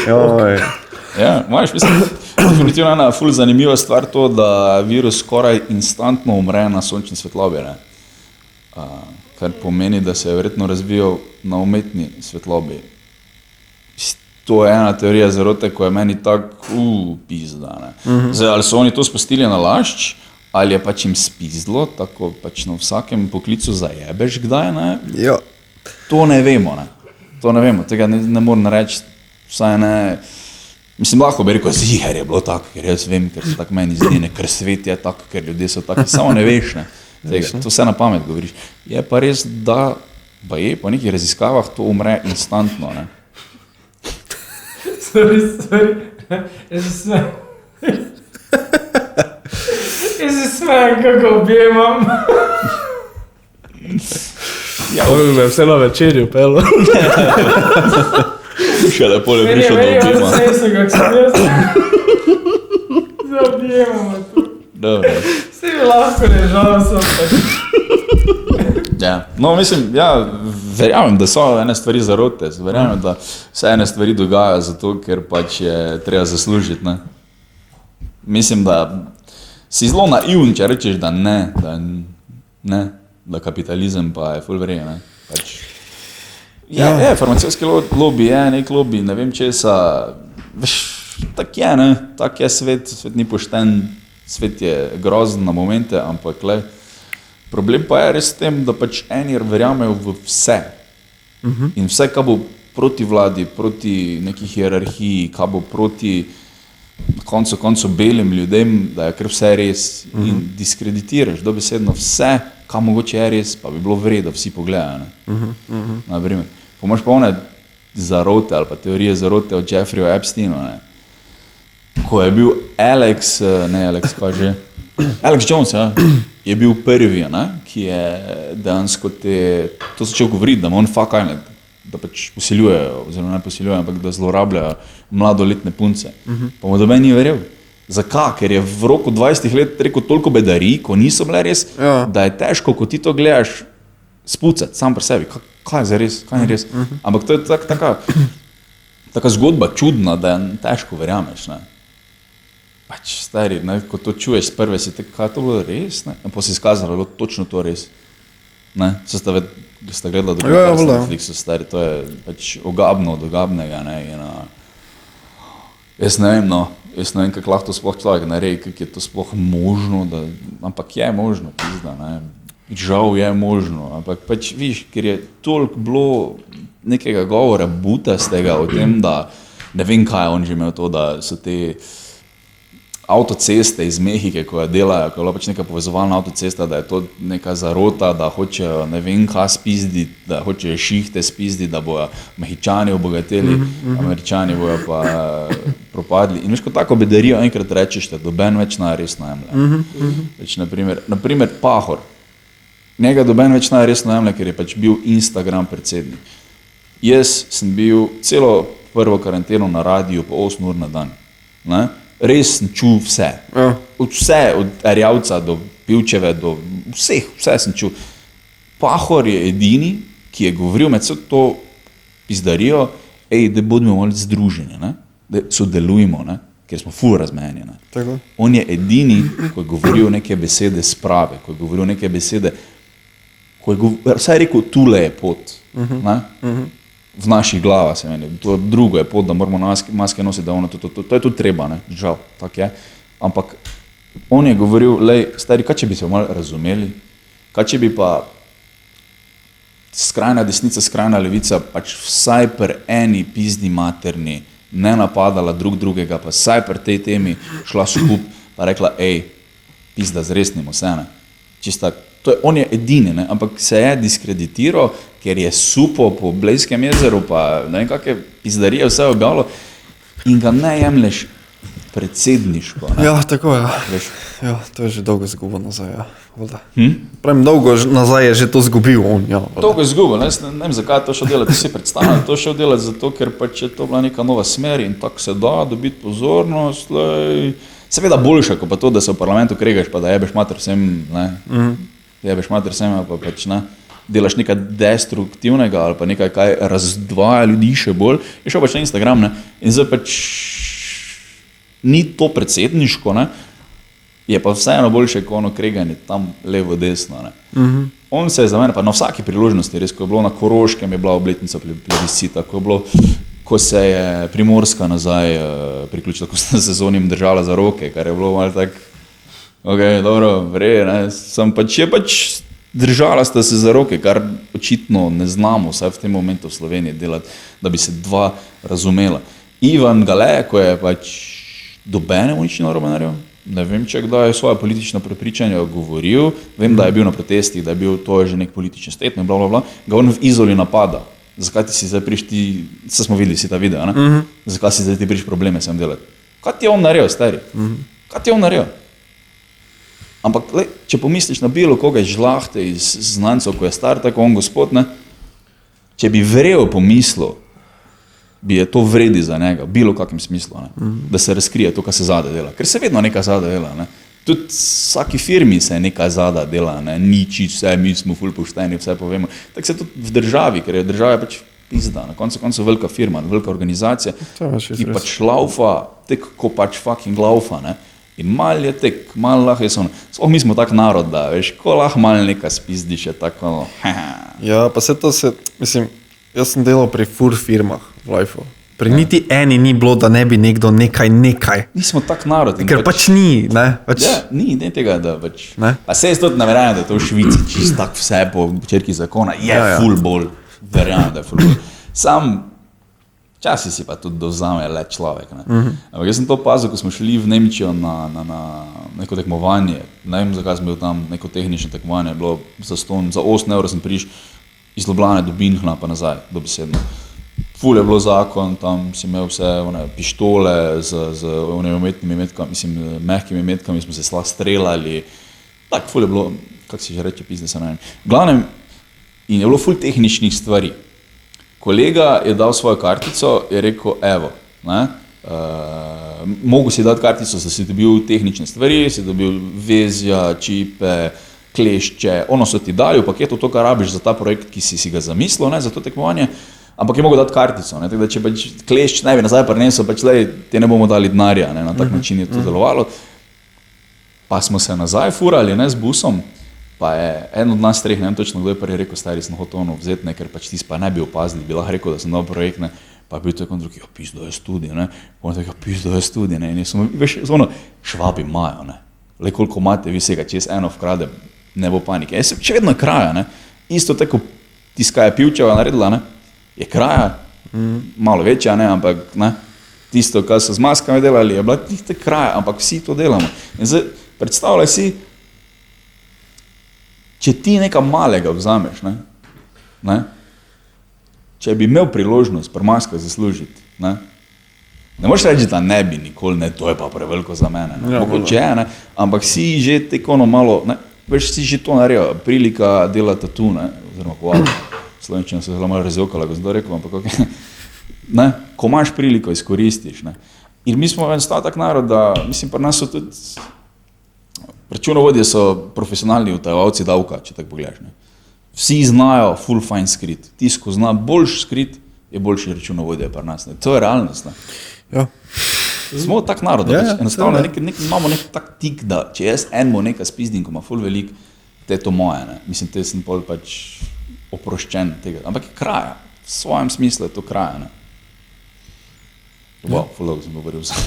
Joj. Ja, imaš, mislim, definitivno ena ful zanimiva stvar to, da virus skoraj instantno umre na sončni svetlobi, ne? Kar pomeni, da se je verjetno razvijal na umetni svetlobi. To je ena teorija zarote, ko je meni tako pizda, ne? Zdaj, ali so oni to spustili na lašč, ali je pač jim spizdlo, tako pač na vsakem poklicu zajebeš kdaj, ne? Ja. To ne vemo, ne? To ne vemo, tega ne moram reči, vsaj ne. Mislim, lahko bi rekel, ziher je bilo tako, ker jaz vem, ker se tako meni zdi, ne, ker svet je tako, ker ljudje so tako, samo ne veš, ne. Tega, to vse na pamet govoriš. Je pa res, da je po nekih raziskavah to umre instantno, ne. Sorry. Jaz se smejem, kako objemam. On me vse na večerju pelo. Še lepo je prišel do Meni je objema. vse, kako sem jaz. Zaobjemamo tu. Dobro. Vsi bi lahko ležal, sem pač. Ja. No, mislim, ja, verjamem, da so ene stvari zarote, verjamem, da se ene stvari dogajajo zato, ker pač je treba zaslužiti, ne. Mislim, da si zelo naivn, če rečeš, da ne, da kapitalizem pa je ful verje, ne. Pač, ja, farmacijski lobby je nek lobby, ne vem česa, veš, tak je, ne, tak je svet ni pošten, svet je grozen na momente, ampak le, problem pa je res v tem, da pač eni verjamejo v vse. In vse, kar bo proti vladi, proti neki hierarhiji, kar bo proti na koncu belim ljudem, da je kar vse res in diskreditiraš dobesedno vse, kar mogoče je res, pa bi bilo vredno, vsi pogledajo. Naprimer, pomoč pa one zarote ali pa teorije zarote od Jeffreyja Epsteina, ne. Ko je bil Alex Jones, ja, je bil prvi, ne, ki je dejansko to začel govoriti, da ima on fuck island, da pač posiljujejo, oziroma ne posiljujejo, ampak da zlorabljajo mladoletne punce. Pa mu doben ni verjel. Zakaj? Ker je v roku 20 let rekel toliko bedarij, ko niso bile res, da je težko, ko ti to gledaš, spucati sam pri sebi. Kaj je za res? Kaj je res? Ampak to je taka zgodba čudna, da je težko verjameš, ne. Pač stari, ne, ko to čuješ prve, si te, kaj to bilo res, ne? Pa si izkazalo, da je bilo točno to res. Ne, sta gledala dokumentarce na Netflixu, stari, to je pač ogabno od ogabnega, ne, in jaz ne vem, kako lahko to sploh človek naredi, kako je to sploh možno, ampak je možno, pizda, ne, žal je možno, ampak pač viš, ker je toliko bilo nekega govora butastega o tem, da ne vem, kaj on že imel to, da so te avtoceste iz Mehike, ko jo delajo, ko je bila pač neka povezovalna avtocesta, da je to neka zarota, da hočejo ne vem kaj spizditi, da hočejo šihte spizditi, da bojo Mehičani obogateli, Američani bojo pa propadli. In veš, ko tako bedarijo enkrat rečeš, da doben več resno jemlje. Več, naprimer Pahor. Njega doben več resno jemlje, ker je pač bil Instagram predsednik. Jaz sem bil celo prvo karanteno na radiju po 8 ur na dan. Ne? Res sem čul vse. Vse, od Erjavca do Pivčeve, do vse sem čul. Pahor je edini, ki je govoril med vse to pizdarijo, da bodimo malo združeni, ne? Da sodelujemo, ne? Ker smo ful razmejeni. On je edini, ko je govoril neke besede sprave, ko je govoril neke besede, vsaj je rekel, tule je pot. V naših glavah se meni, to drugo je pot, da moramo maske nositi, da to je tudi treba, ne, žal, tako je. Ampak on je govoril, lej, stari, kaj če bi se malo razumeli, kaj če bi pa skrajna desnica, skrajna levica, pač vsaj pri eni pizni materni ne napadala drugega, pa vsaj pri tej temi šla skup, pa rekla, pizda, zresnimo se, ne, čista. On je edini, ne? Ampak se je diskreditiral, ker je supo po Blejskem jezeru, pa ne vem kakve pizdarije vse objavilo in ga ne jemlješ predsedniško. Ne? Ja, tako je. Ja, to je že dolgo zgubil nazaj, ja. Pravim, dolgo nazaj je že to zgubil on, ja. Dolgo je zgubil, ne vem, zakaj je to šel delati, si predstavljam, to šel delati zato, ker pač je to bila neka nova smer in tako se da dobiti pozornost, seveda boljša, kot pa to, da se v parlamentu kregaš, pa da jebeš mater vsem, ne. jebeš mater seme, pa pač ne, delaš nekaj destruktivnega ali pa nekaj, kaj razdvaja ljudi še bolj, je šel pač na Instagram, ne, in zdaj pač ni to predsedniško, ne, je pa vseeno boljše, ko ono kreganje tam levo, desno, ne. On se je za mene, pa na vsaki priložnosti, res, ko je bilo na Koroškem, je bila obletnica plebiscita, ko je bilo, ko se je Primorska nazaj priključila, ko sta se z onim držala za roke, kar je bilo malo tak, ok, dobro, vrej, ne, sem pač, je pač držala sta se za roke, kar očitno ne znamo, vsaj v tem momentu v Sloveniji delati, da bi se dva razumela. Ivan Gale, ko je pač dobenemu nič narobe naredil, ne vem, če kdaj je svoje politično prepričanje govoril, vem, da je bil na protestih, da je bil to že nek politični statement, bla, bla, bla, ga on v Izoli napada. Zakaj ti si zdaj priš ti, se smo videli si ta video, ne? Zakaj si zdaj ti priš probleme sem delati? Kaj ti je on naredil, stari? Kaj ti je on naredil? Ampak, le, če pomisliš na bilo koga iz žlahte, iz znancev, ko je star, tako on gospod, ne? Če bi verjel pomislil, bi je to vredi za njega, bilo kakem smislu, ne? Da se razkrije to, kar se zade dela. Ker se vedno nekaj zade dela, ne? Tudi vsaki firmi se nekaj zada dela, ne? Niči vse, mi smo ful pošteni, vse povemo. Tako se tudi v državi, ker je država pač pizda, na koncu velika firma, velika organizacija, ki pač laufa, tek ko pač fucking laufa, ne? In mal je tek, mal lahko je ono. Sploh mi smo tak narod, da, veš, ko lahko mal nekaj spizdiš, je tako, Ja, pa se to se, mislim, jaz sem delal pri fur firmah v Lifeu. Pri niti eni ni bilo, da ne bi nekdo nekaj. Mi smo tak narod. Ker pač ni, ne? Pač, Ja, ni tega, da pač. Ne? Pa se jaz tudi naverjam, da je to v Švici čist tak vse po črki zakona, je ful bolj, verjamem, da je ful bolj. Sam, časi si pa tudi dovzame le človek, ne. Ampak jaz sem to opazil, ko smo šli v Nemčijo na neko tekmovanje, ne vem, zakaj sem bil tam, neko tehnično tekmovanje, bilo za 8 € sem prišel iz Ljubljane do Binhna pa nazaj, dobesedno. Ful je bilo zakon, tam si imel vse one pištole z umetnimi metkami, mislim, mehkimi metkami, smo se streljali, tak ful je bilo, kako si že reče, pizde se ne vem. V glavnem, in je bilo ful tehničnih stvari. Kolega je dal svojo kartico, je rekel, evo, ne, mogu si dati kartico, da si dobil tehnične stvari, si dobil vezja, čipe, klešče, ono so ti dali v paketu, to, kar rabiš za ta projekt, ki si ga zamislil, ne, za to tekmovanje, ampak je mogel dati kartico, ne, tako da če pač klešč ne bi nazaj prinesel, pač lej, te ne bomo dali denarja, ne, na tak način je to delovalo. Pa smo se nazaj furali, ne, z busom, pa je en od nas treh, ne vem točno, kdo je prvi rekel, stari sem hotel ono vzeti, ne, ker pač tis pa ne bi opazili, bi lahko rekel, da sem dal projekt, ne, pa je bil tako drugi, pizdo je študij, ne, pa je tako, pizdo je študij, ne, in smo, veš, ono, Švabi imajo, ne, le koliko imate vi vsega, čez eno vkrade, ne bo panike, še vedno je kraja, ne, isto tako tiska je Pivčeva naredila, ne, je kraja, malo večja, ne, ampak ne, tisto, kar so z maskami delali, je bila tiste kraja, ampak vsi to delamo. In zdaj, predstavljaj si, če ti nekaj malega vzameš, ne, če bi imel priložnost pri maskah zaslužiti, ne moreš reči, da ne bi nikoli, ne, to je pa preveliko za mene, ne, mogoče je, ne, ampak si že tekono malo, ne, veš, si že to naredil, prilika dela tatu, ne, oziroma povalo. Slovenčina se zelo malo razjokala, ko sem to rekel, ampak okay. Ne, ko imaš priliko, izkoristiš. Ne. In mi smo enostavno tak narod, da mislim, pri nas so tudi računovodje so profesionalni utajevalci davka, če tako pogledaš. Ne. Vsi znajo full fine skrit. Tisti, ko zna boljši skrit, je boljši računovodje pri nas. Ne. To je realnost. Ne. Ja. Smo tak narod, da enostavno imamo nek tak tik, da če jaz enmo nekaj spizdim, ko ima full velik, te je to moje. Ne. Mislim, te sem pol pač oproščen tega, ampak je kraja, v svojem smislu je to kraja, ne. Wow, fulog sem govoril za.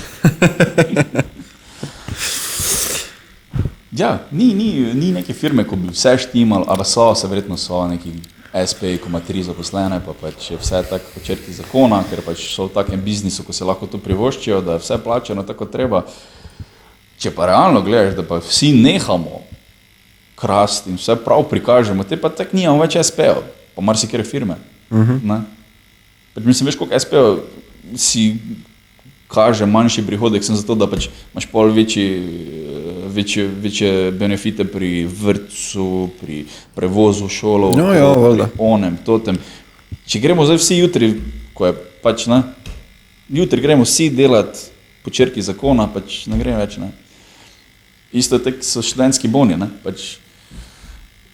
Ja, ni neke firme, ko bi vse štimal, ali se verjetno so neki SP, ko ima 3 zaposlene, pa pač je vse tako po črki zakona, ker pač so v takem biznisu, ko se lahko to privoščijo, da je vse plačeno tako treba. Če pa realno gledaš, da pa vsi nehamo krasti in vse prav prikažemo, te pa tako nijamo več SP-ov, pa marsikere firme. Ne? Pač mislim, veš, koliko SP-ov si kaže manjši prihodek, sem zato, da pač imaš pol večje benefite pri vrtcu, pri prevozu šolo, pri onem, totem. Če gremo zdaj vsi jutri, ko je pač, ne, jutri gremo vsi delati po črki zakona, pač ne gremo več, ne. Isto tako so študentski boni, ne, pač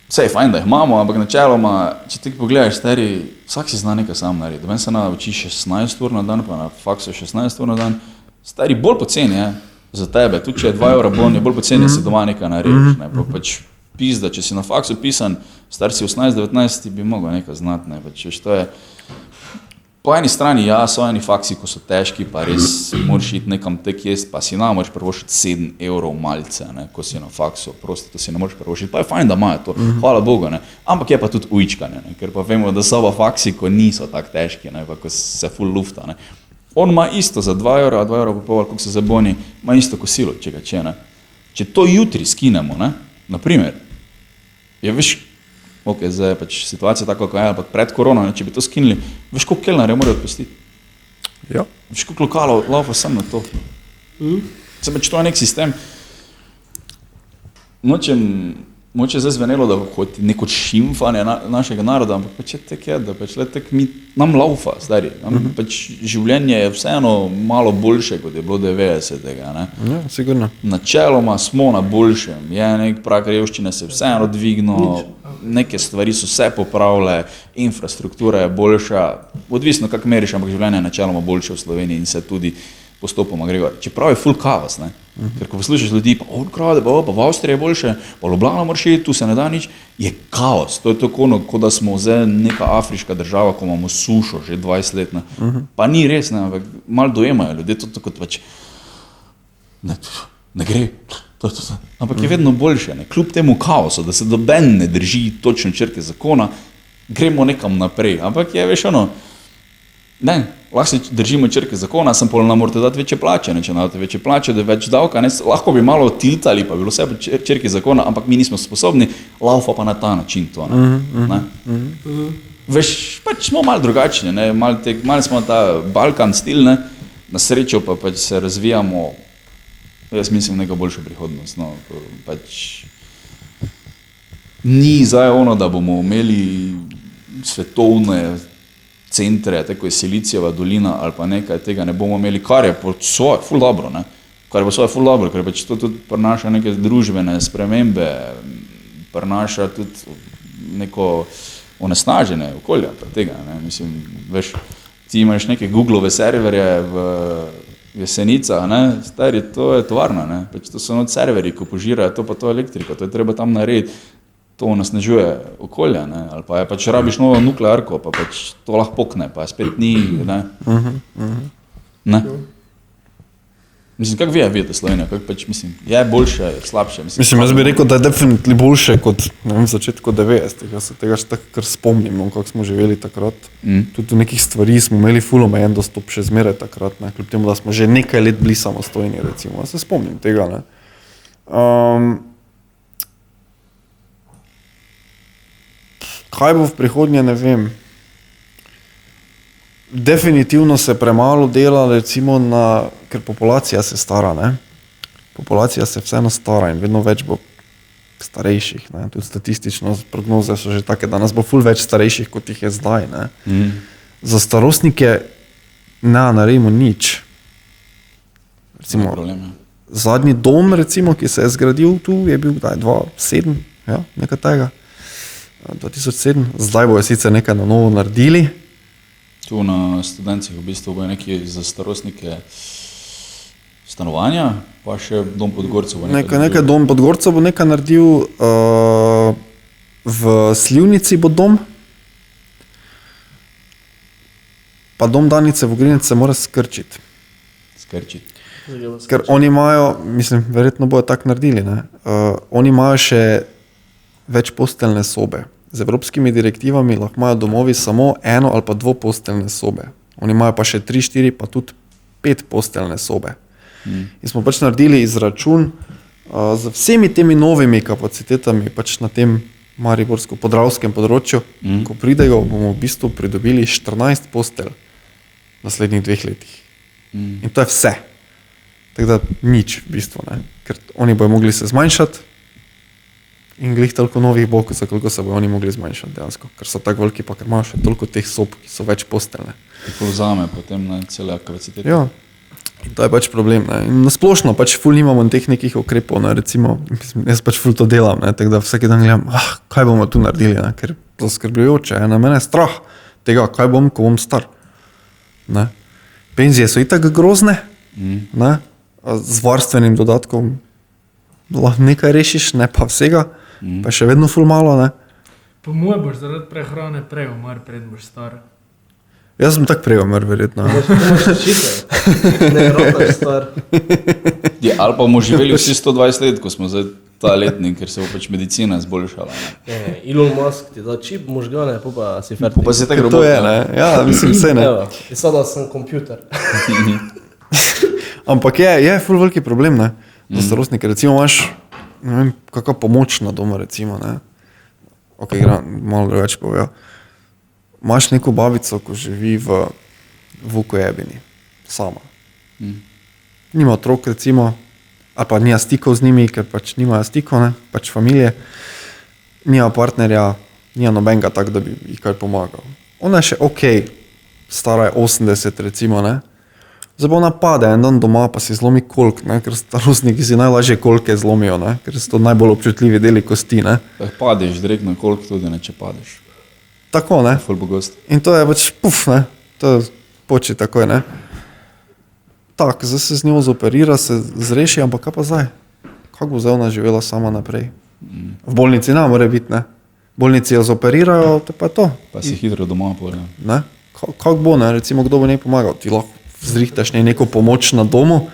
Vse je fajn, da jih imamo, ampak načeloma, če ti pogledaš, stari, vsak si zna nekaj sam narediti. Meni se nauči 16 ur na dan, pa na faksu 16 ur na dan. Stari, bolj poceni je za tebe, tudi če je 2 evra bon, je bolj poceni, da si doma nekaj narediš. Ne? Pa pač pizda, če si na faksu pisan, star si 18-19, ti bi mogel nekaj znati. Ne? Pač, to je, po eni strani, ja, so eni faksi, ko so težki, pa res moraš iti nekam tek jest, pa si moraš prvošiti 7 evrov malce, ne, ko si na faksu, prosto, to si ne moreš prvošiti, pa je fajn, da imajo to, hvala Bogu, ne, ampak je pa tudi ujčkanje, ne, ker pa vemo, da so pa faksi, ko niso tako težki, ne, pa ko se full lufta, ne. On ima isto za 2 evra, 2 evra pa pol, koliko se zaboni, ima isto kosilo, če ga če, ne. Če to jutri skinemo, ne, naprimer, je veš, ok, zdaj je pač situacija tako, kako je, ampak pred korono, ne, če bi to skinili, veš, koliko kelnarja morajo odpustiti? Ja. Veš, koliko lokalov laufa sem na to? Se pač to je nek sistem. Moče zdaj zvenelo, da kot neko šimfanje našega naroda, ampak pač je tek je, da pač letek nam laufa, stari. Pač življenje je vseeno malo boljše, kot je bilo 90-ega, ne? Ja, sigurno. Načeloma smo na boljšem, je nek prag revščine se vseeno dvignil, neke stvari so se popravile, infrastruktura je boljša, odvisno kako meriš, ampak življenje je načeloma boljše v Sloveniji in se tudi postopoma gre gor. Čeprav je full kaos, ne? Ker ko poslušaš ljudi, pa krade, pa v Avstriji je boljše, pa Ljubljana moraš iti, tu se ne da nič, je kaos. To je tako, kot da smo zdaj neka afriška država, ko imamo sušo že 20 let, ne? Pa ni res, ne? Ampak malo dojemajo ljudje, to tako pač, ne gre, ampak je vedno boljše, ne? Kljub temu kaosu, da se doben ne drži točno črke zakona, gremo nekam naprej, ampak je, veš, ono, ne, lahko se držimo črke zakona, sem pol nam morate dati večje plače, ne, če nam date večje plače, da je več davka, ne, lahko bi malo tiltali, pa bi bilo vse po črke zakona, ampak mi nismo sposobni, laufa pa na ta način to, ne. Veš, pač smo malo drugačni, ne, malo smo ta Balkan stil, ne, na srečo pa pač se razvijamo, jaz mislim, neka boljša prihodnost, no, pač ni zdaj ono, da bomo imeli svetovne centre, tako je Silicijeva dolina ali pa nekaj tega ne bomo imeli, kar je po svoje ful dobro, ne? Kar je po svoje ful dobro, ker pač to tudi prinaša neke družbene spremembe, prinaša tudi neko onesnaženje okolja, pa tega, ne? Mislim, veš, ti imaš neke Googlove serverje v Jesenicah, ne? Stari, to je tovarna, ne? Pač to so not serverji, ko požirajo to pa to elektriko, to je treba tam narediti. To onesnažuje okolja, ne, ali pa je pač rabiš novo nuklearko, pa pač to lahko pokne, pa spet ni, ne. Ne. Mislim, kako vi vidite Slovenijo, kako pač, mislim, je boljše, je slabše? Mislim, jaz bi rekel, da je definitivno boljše kot, ne vem, začetku 90-ih, jaz se tega še tako kar spomnim, no, kako smo živeli takrat. Tudi v nekih stvari smo imeli ful omejen dostop še zmeraj takrat, ne, kljub temu, da smo že nekaj let bili samostojni, recimo, jaz se spomnim tega, ne. Kaj bo v prihodnje, ne vem. Definitivno se premalo dela, recimo, ker populacija se stara, ne. Populacija se vseeno stara in vedno več bo starejših, ne. Tudi statistično prognoze so že take, da nas bo ful več starejših, kot jih je zdaj, ne. Za starostnike ne naredimo nič. Recimo, zadnji dom, recimo, ki se je zgradil tu, je bil 2007, ja, nekaj tega. 2007, zdaj bojo sicer nekaj na novo naredili. Tu na Studencih v bistvu bojo neki za starostnike stanovanja, pa še dom Podgorcev bo nekaj dom Podgorcev bo nekaj naredil, v Slivnici bo dom, pa dom Danice Vogrinec se mora skrčiti. Ker oni imajo, mislim, verjetno bojo tako naredili, ne, oni imajo še več posteljne sobe. Z evropskimi direktivami lahko imajo domovi samo 1 ali pa 2 posteljne sobe. Oni imajo pa še 3, 4, pa tudi 5 posteljne sobe. In smo pač naredili izračun z vsemi temi novimi kapacitetami pač na tem mariborsko-podravskem področju, ko pridejo, bomo v bistvu pridobili 14 postelj v naslednjih 2 letih. In to je vse. Tako da nič v bistvu, ne. Ker oni bojo mogli se zmanjšati, in glih toliko novih bo, za koliko se bojo oni mogli zmanjšati dejansko, ker so tako veliki, pa ker imajo še toliko teh sob, ki so več posteljne. Tako vzame potem na cele kapacitete. Ja, In to je pač problem. Ne? In nasplošno pač ful nimamo teh nekih ukrepov, ne? Recimo, jaz pač ful to delam, ne? Tako da vsak dan gledam, kaj bomo tu naredili, ne? Ker zaskrbljujoče, na mene je strah tega, kaj bom, ko bom star. Ne? Penzije so itak grozne, ne? A z varstvenim dodatkom lahko nekaj rešiš, ne pa vsega, pa še vedno ful malo, ne? Po mojem boš zaradi prehrane prej umar, pred boš star. Jaz sem tak prej umrl, verjetno. Ne, rotaš star. Ja, ali pa bomo živeli vsi 120 let, ko smo zdaj ta letnik, ker se bo pač medicina izboljšala. Elon Musk ti da čip možgane, pa si fertik. Pa se tako To je, ne? Ja, mislim, vse ne. Evo, in sada sem kompjuter. Ampak je ful veliki problem, ne? Za starostnike. Recimo imaš, ne vem, kakva pomoč na doma, recimo, ne? Ok, malo drugače povedal. Imaš neko babico, ko živi v Vukojebini, sama. Nima otrok, recimo, ali pa nima stikov z njimi, ker pač nimajo stikov, ne, pač familije. Nima partnerja, nima nobenega tak, da bi jih kaj pomagal. Ona je še ok, stara je 80, recimo, ne. Zdaj pa ona pade en dan doma, pa si zlomi kolk, ne, ker starostniki si najlažje kolke zlomijo, ne, ker so to najbolj občutljivi deli kosti, ne. Padeš direktno kolk tudi, ne, če padeš. Tako, ne. Ful bogost. In to je pač puf, ne, to poči takoj, ne. Tak, zdaj se z njo zoperira, se zreši, ampak kaj pa zdaj? Kako bo zdaj ona živela sama naprej? V bolnici ne more biti, ne. Bolnici jo zoperirajo, to pa je to. Pa si hitro doma pore. Ne? Kako bo, ne, recimo, kdo bo njej pomagal? Ti lahko zrihtaš neko pomoč na domu,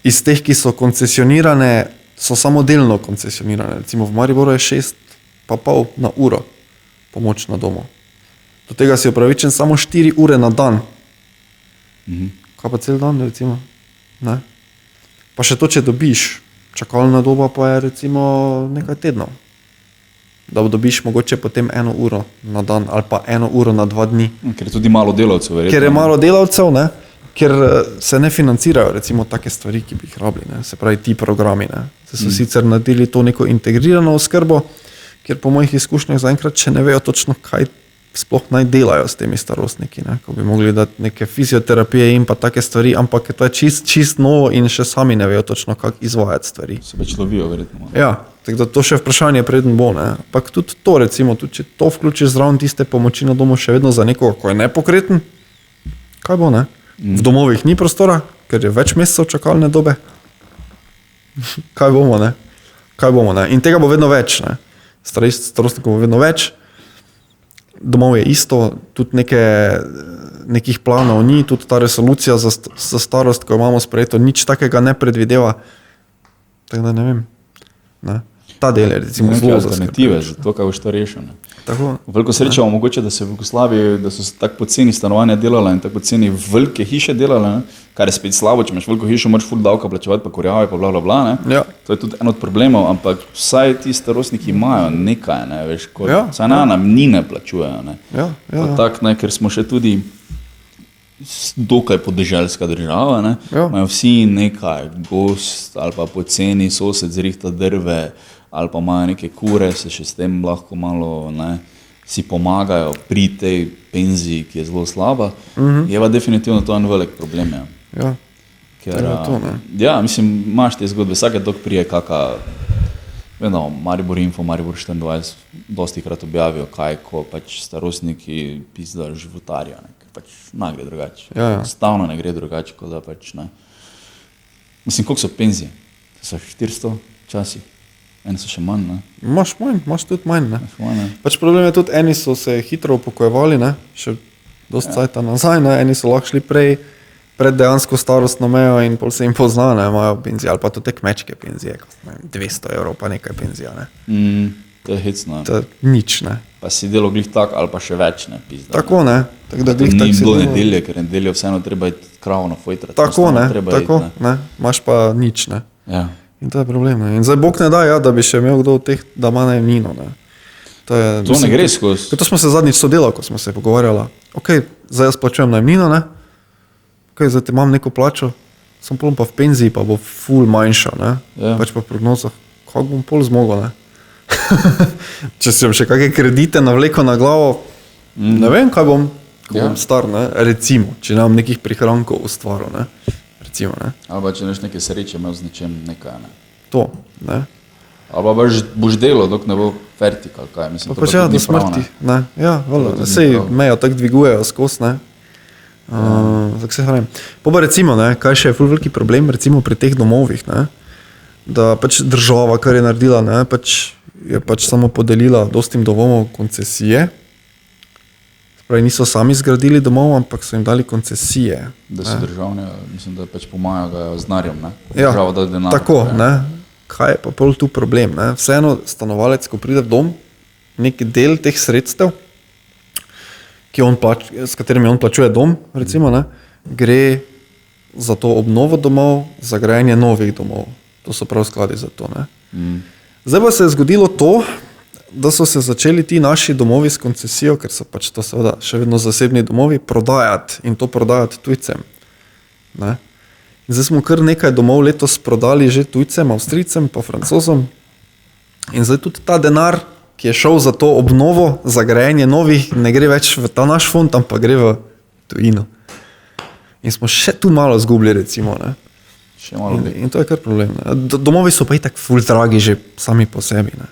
iz teh, ki so koncesionirane, so samo delno koncesionirane. Recimo v Mariboru je 6,5 na uro pomoč na domu. Do tega si upravičen samo 4 ure na dan. Kaj pa cel dan, recimo? Ne? Pa še to, če dobiš, čakalna doba pa je recimo nekaj tednov. Da dobiš mogoče potem 1 uro na dan ali pa 1 uro na 2 dni. Ker je tudi malo delavcev, verjetno. Ker je malo delavcev, ne? Ker se ne financirajo recimo take stvari, ki bi jih rabili, ne? Se pravi ti programi. Ne? Se so sicer naredili to neko integrirano oskrbo, ker po mojih izkušnjah zaenkrat še ne vejo točno, kaj sploh naj delajo s temi starostniki, ne? Ko bi mogli dati neke fizioterapije in pa take stvari, ampak to je čist novo in še sami ne vejo točno, kako izvajati stvari. Se pač lovijo, verjetno. Ja, tako da to še vprašanje preden bo, ne? Ampak tudi to recimo, tudi če to vključiš zraven tiste pomoči na domu še vedno za nekoga, ko je nepokreten, kaj bo, ne? V domovih ni prostora, ker je več mesecev čakalne dobe. Kaj bomo, ne? Kaj bomo, ne? In tega bo vedno več, ne? Starostnikov bo vedno več, domov je isto, tudi nekih planov ni, tudi ta resolucija za starost, ko imamo sprejeto, nič takega ne predvideva. Tako da ne vem. Ne? Ta del je recimo zelo alternative za to, kaj boš to rešil. Ne? Tako. Veliko sreče imamo mogoče, da se v Jugoslaviji, da so se tako poceni stanovanja delala in tako poceni velike hiše delala, ne? Kar je spet slabo, če imaš veliko hišo, moraš ful davka plačevati, pa kurjave, pa bla, bla, bla, ne? Ja. To je tudi en od problemov, ampak vsaj ti starostniki imajo nekaj, ne, veš, kot, Ja, vsaj najemnine plačujejo, ne. Ja, ja, ja. Tak, ne, ker smo še tudi dokaj podeželska država, ne, Ja. imajo vsi nekaj, gost ali pa poceni sosed zrihta drve, ali pa imajo neke kure, se še s tem lahko malo, ne, si pomagajo pri tej penziji, ki je zelo slaba, je pa definitivno to en velik problem, ja. Ja. Ker, Je to, ne. ja, mislim, imaš te zgodbe, vsake dok prije kaka, vedno, Maribor Info, Maribor 24, dosti krat objavijo, kaj, ko pač starostniki pizdajo životarja, ne, ker pač ne gre drugače. Ja, ja. Stavno ne gre drugače, kot da pač ne. Mislim, koliko so penzije? So 400 časi, eni so še manj, ne. Imaš manj, imaš tudi manj, ne. Manj, ne. Pač problem je tudi, eni so se hitro upokojevali, ne, še dosti cajta nazaj, ne, eni so lahko šli pred dejansko starostno mejo in pol se jim pozna, ne, imajo penzije, ali pa tudi te kmečke penzije, ne, 200 evrov pa nekaj penzija, ne. To je hecno. To je nič, ne. Pa si delo glih tak ali pa še več, ne, pizda. Tako, ne, tako da To glih ni tak si do delo. nedelje, ker nedeljo vseeno treba iti kravo na fojtrati. Tako, ne, treba tako, iti, ne, imaš pa nič, ne. Ja. In to je problem, ne. In zdaj Bog ne da, ja, da bi še imel kdo od teh, da ima najemnino, ne. To ne gre skozi. To smo se zadnjič sodelali, ko smo se pogovarjali. Ok, zdaj jaz plačujem najemnino, ne. Ok, zdaj te imam neko plačo, sem pol pa v penziji, pa bo ful manjša, ne. Ja. Pač pa v prognozah, kako bom pol zmogel, ne. Če si bom še kakšne kredite navlekel na glavo, ne vem, kaj bom, ko Ja. bom star, ne. Recimo, če nemam nekih prihrankov ustvaril, ne. recimo, ne. Ali pa če neš neke sreče imel z nečem nekaj, ne. To, ne. Ali pa boš delal, dok ne bo vertikal, kaj mislim. Pa ja, do smrti, ne. Ja, valjda, sej mejo tako dvigujejo skozi, ne. Tako se hranim. Pa recimo, ne, kaj še je ful veliki problem, recimo pri teh domovih, ne, da pač država, kar je naredila, ne, pač je pač samo podelila dostim domovov koncesije. Spravi, niso sami zgradili domov, ampak so jim dali koncesije. Da so državne, mislim, da pač pomagajo z denarjem, ne. Ja, Država da denar. tako, ne. Kaj je pa pol tu problem, ne. Vseeno stanovalec, ko pride v dom, neki del teh sredstev, s katerimi on plačuje dom, recimo, ne, gre za to obnovo domov, za grajanje novih domov. To so prav skladi za to, ne. Zdaj pa se je zgodilo to, da so se začeli ti naši domovi s koncesijo, ker so pač to seveda še vedno zasebni domovi, prodajati in to prodajati tujcem. Ne? In zdaj smo kar nekaj domov letos prodali že tujcem, Avstrijcem pa Francozom. In zdaj tudi ta denar, ki je šel za to obnovo, za grajanje novih, ne gre več v ta naš fond, ampak gre v tujino. In smo še tu malo zgubili, recimo, ne. Še malo In to je kar problem. Ne. Domovi so pa itak ful dragi že sami po sebi. Ne.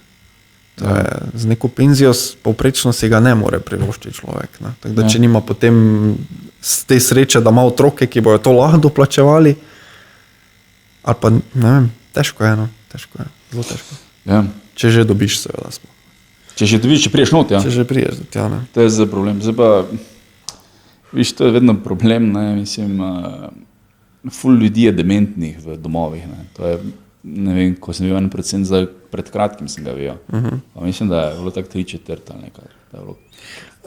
To je, z neko penzijo povprečno si ga ne more privoščiti človek. Ne. Tako da, če nima potem z te sreče, da ima otroke, ki bojo to lahko doplačevali, ali pa, ne vem, težko je, no. Težko je, zelo težko. Ja. Če že dobiš, seveda smo. Če že dobiš, če priješ not, ja. Če že priješ do tja, ne. To je zdaj problem. Zdaj pa, viš, to je vedno problem, ne, mislim, ful ljudi je dementnih v domovih, ne. To je, ne vem, ko sem bil 1% zdaj, pred kratkim sem ga videl. Pa mislim, da je bilo tako 3/4 ali nekaj. Da je bilo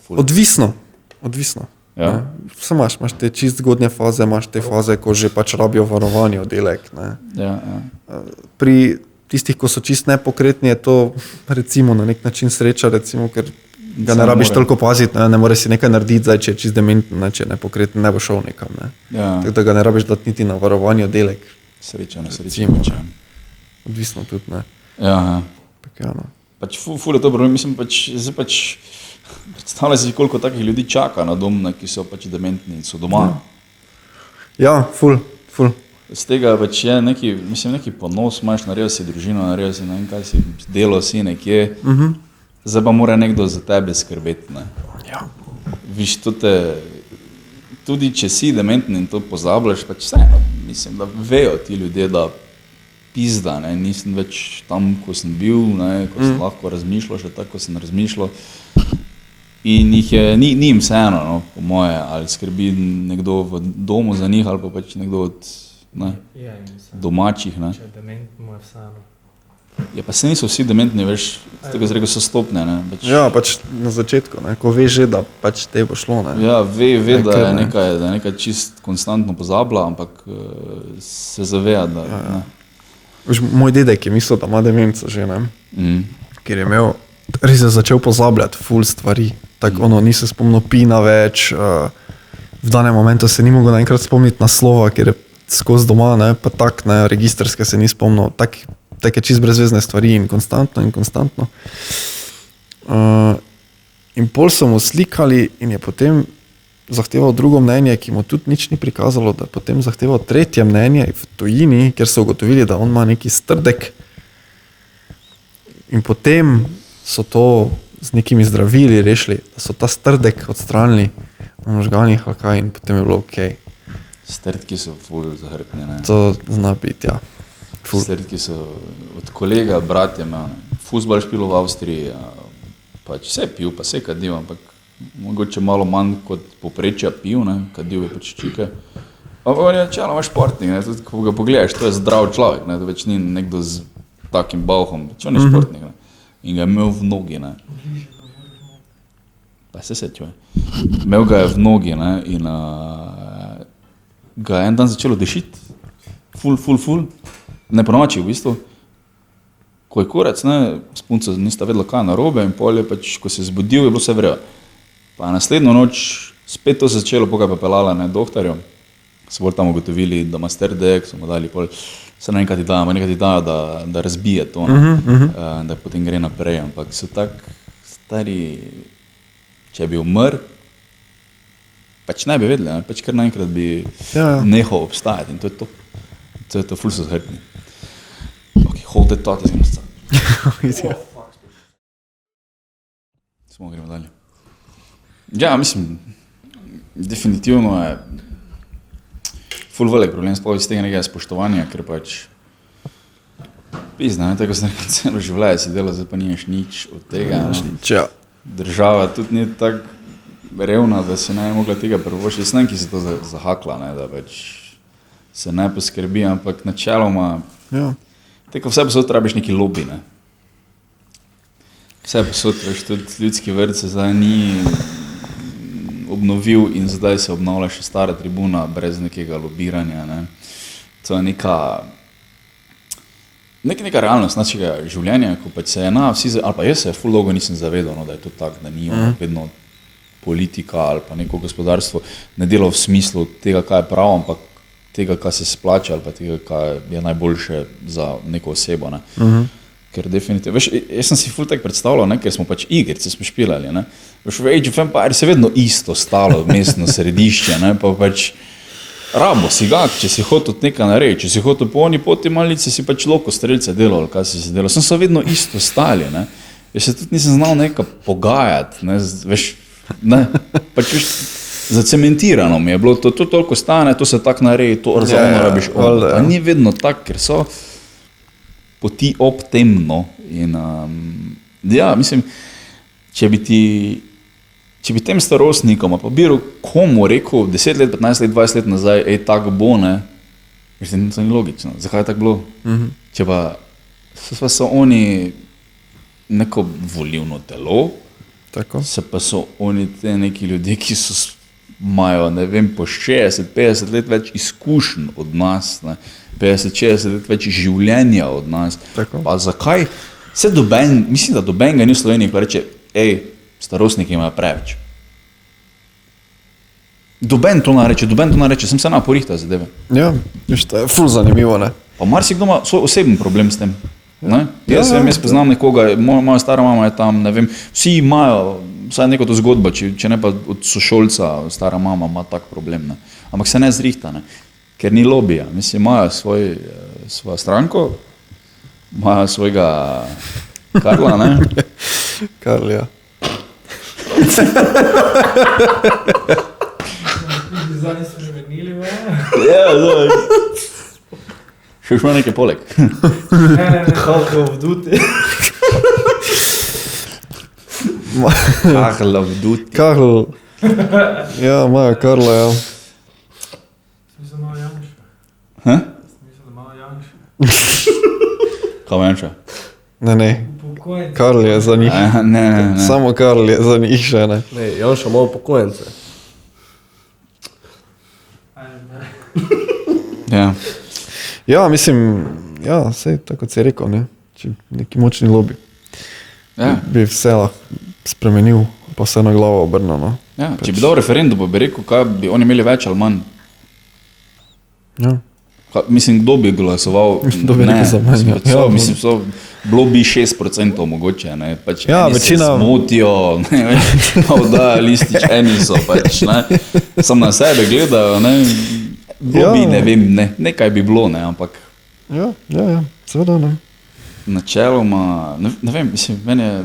ful. Odvisno. Ja. Samo imaš te čist zgodnje faze, imaš te faze, ko že pač rabijo varovanje oddelek, ne. Ja. Pri tistih, ko so čist nepokretni, je to recimo na nek način sreča, recimo, ker ga ne rabiš toliko paziti, ne more si nekaj narediti, zdaj, če je čist dementen, ne, če je nepokretni, ne bo šel nekam, ne. Ja. Tako da ga ne rabiš dati niti na varovanje oddelek. Sreča, Recimo. sreča. Odvisno tudi, ne. Ja. Tak, ja, no. Pač ful je to problem, mislim zdaj pač, predstavljaj si, koliko takih ljudi čaka na dom, ne, ki so pač dementni in so doma. Ja, ful. Z tega pač je neki, mislim, neki ponos, imaš, naredil si družino, naredil si, ne vem kaj si, delo si nekje, zdaj pa mora nekdo za tebe skrbeti, ne. Ja. Viš, tudi če si dementni in to pozabljaš, pač vseeno, mislim, da vejo ti ljudje, da pizda, ne, nisem več tam, ko sem bil, ne, ko sem lahko razmišljal, še tako, ko sem razmišljal. In ni jim vseeno, no, po moje, ali skrbi nekdo v domu za njih, ali pa pač nekdo od domačih, ne. Če je dement, mu je vseeno. Ja, pa se niso vsi dementni, veš, tako se rekel, so stopne, ne. Ja, pač na začetku, ne, ko veš že, da pač te bo šlo, ne. Ja, ve, da je nekaj čist konstantno pozabila, ampak se zaveja, da ne. Veš, moj dedek je mislil, da ima demenco že, ne, ker je imel, res je začel pozabljati ful stvari, tako ni se spomnil pina več, v danem momentu se ni mogel naenkrat spomniti naslova, ker je skozi doma, ne, pa tak, ne, registrske se ni spomnil, take čist brezvezne stvari in konstantno. In pol so mu slikali in je potem zahteval drugo mnenje, ki mu tudi nič ni prikazalo, da je potem zahteval tretje mnenje v tujini, ker so ugotovili, da on ima neki strdek. In potem so to z nekimi zdravili rešili, da so ta strdek odstranili v možganih ali kaj in potem je bilo okej. Strdki so ful zahrbtni, ne. To zna biti, ja. Strdki so od kolega, bratja imel, fuzbal špilo v Avstriji, pač vse pil, pa vse kadil, ampak mogoče malo manj kot poprečja pil, ne, kadil je pač čike. Ampak on je načeloma športnik, ne, tudi ko ga pogledaš, to je zdrav človek, ne, to več ni nekdo z takim bauhom, pač on je športnik, ne, in ga je imel v nogi, ne. Pa se čuje. Imel ga je v nogi, ne, in ga je en dan začelo dešiti, ful, ne po noči v bistvu. Ko je kurec, ne, s punco nista vedela kaj narobe in pol je pač, ko se je zbudil, je bilo vse vrejo. Pa naslednjo noč spet to se začelo, pokaj pa pelala, ne, doktorju, so bolj tam ugotovili, da ima strdek, so mu dali pol, se nekaj ti dajo, da razbije to, ne, da potem gre naprej, ampak so tak stari, če bi umrl, pač ne bi vedeli, ne? Pač kar naenkrat bi nehal obstajati in to je to. To je to, ful so zhrtni. Ok, hold that thought, jaz grem stati. Samo gremo dalje. Ja, mislim, definitivno je ful velik problem, sploh iz tega nekega spoštovanja, ker pač pizda, ne, tako sem rekel, celo življenje si dela, zdaj pa nimaš nič od tega. Ja. Država tudi ni tako revna, da se ne je mogla tega privoščiti. Jaz ne vem, ki se to zahakla, ne, da pač se ne poskrbi, ampak načeloma, tako vse posod rabiš neki lobby, ne. Vse posod, veš, tudi ljudski vrt se zdaj ni obnovil in zdaj se obnavlja še stara tribuna brez nekega lobiranja, ne. To je neka realnost našega življenja, ko pač se je ali pa jaz se ful dolgo nisem zavedal, no, da je to tako, da ni vedno politika ali pa neko gospodarstvo ne dela v smislu tega, kaj je prav, ampak tega, kaj se splača ali pa tega, kaj je najboljše za neko osebo, ne. Ker definitivno, veš, jaz sem si ful tak predstavljal, ne, ker smo pač igrice smo špilali, ne. Veš, v Age of Empires je vedno isto stalo mestno središče, ne, pa pač rabo si ga, če si hotel nekaj narediti, če si hotel po oni poti malice, si pač loko strelce delal, kaj si delal. Sem so vedno isto stali, ne. Jaz se tudi nisem znal nekaj pogajati, ne, veš, ne, pač veš, zacementirano mi je bilo, to toliko stane, to se tako naredi, to razumno rabiš, a ni vedno tak, ker so poti ob temno in ja, mislim, če bi tem starostnikom, pa bi komu rekel 10 let, 15 let, 20 let nazaj, tako bo, ne, to ni logično, zakaj je tako bilo? Če pa so oni neko volilno telo, se pa so oni te neki ljudje, ki imajo, ne vem, po 60-50 let več izkušenj od nas, ne, 50-60 let več življenja od nas. Pa zakaj? Mislim, da doben ga ni v Sloveniji, ko reče, starostniki imajo preveč. Doben to nareče, sem se naporihtal zadeve. Ja, viš, to je ful zanimivo, ne. Pa marsikdo ima svoj osebni problem s tem. Ne? Jaz poznam nekoga, moja stara mama je tam, ne vem, vsi imajo vsaj neko to zgodbo, če ne pa od sošolca, stara mama ima tak problem, ne. Ampak se ne zrihta, ne. Ker ni lobija, mislim, imajo svojo stranko, imajo svojega Karla, ne? Karl, ja. Zdaj so že menili, Ja, še ima nekaj poleg. Ne, Halka vduti. Karla vduti. Karl, ja, imajo Karla, ja. Mislim, malo Janša. Mislim, da malo Janša. Kaj Janša? Ne, Upokojenci. Karl je za njih. Ne. Samo Karl je za njih še, ne. Ne, Janša malo pokojence. Ja. Ja, mislim, ja, sej, tako si rekel, ne. Če neki močni lobby bi vse lahko spremenil, pa vse na glavo obrnil, no. Ja, če bi dal referendum, bi rekel, kaj bi oni imeli več ali manj. Ja. Mislim, kdo bi glasoval? Kdo bi rekel za manj? Mislim, bilo bi 6% mogoče, ne, pač eni večina se zmotijo, ne, da listič eni so, pač, ne, sam na sebe gledajo, ne, bilo bi, ne vem, nekaj bi bilo, ne, ampak Ja, seveda, ne. načeloma, ne vem, mislim, meni je,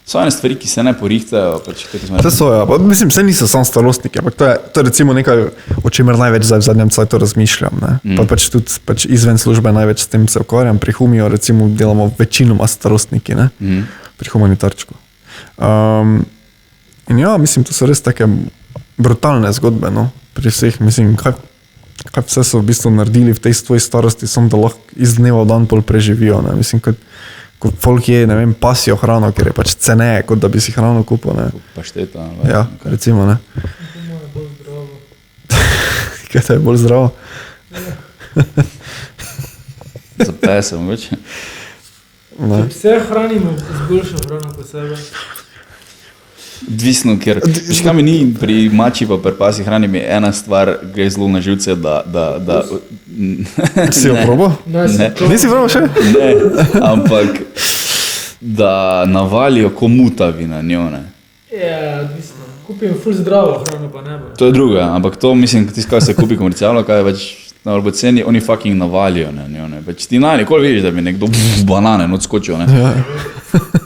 so ene stvari, ki se ne porihtajo, pač, Vse so, ja, pa mislim, vse niso samo starostniki, ampak to je recimo nekaj, o čemer največ zdaj v zadnjem cajtu razmišljam, ne. Pa pač tudi pač izven službe največ s tem se ukvarjam, pri Humiju recimo delamo večinoma starostniki, ne, pri humanitarčku. In ja, mislim, to so res take brutalne zgodbe, no, pri vseh, mislim, kaj vse so v bistvu naredili v tej tvoji starosti, samo da lahko iz dneva v dan pol preživijo, ne, mislim, kot folk je, ne vem, pasijo hrano, ker je pač ceneje, kot da bi si hrano kupil, ne. pašteta. Ja, recimo, ne. To je bolj zdravo. Kaj to je bolj zdravo? Za pese, mogoče. Ne. Vse hranimo z boljšo hrano po sebe. Odvisno, ker veš, kaj mi ni pri mači pa pri pasi hrani, mi ena stvar gre zelo na živce, da Si jo probal? Ne. Nisi probal še? Ne, ampak da navalijo komutavi na njo, ne. Ja, odvisno. kupim ful zdravo hrano, pa ne bo. To je drugo, ja. Ampak to mislim, tisto, kaj se kupi komercialno, kaj je več na ceni, oni fucking navalijo. Ne. Pač ti nikoli vidiš, da bi nekdo banane odskočil. Ne. Ja.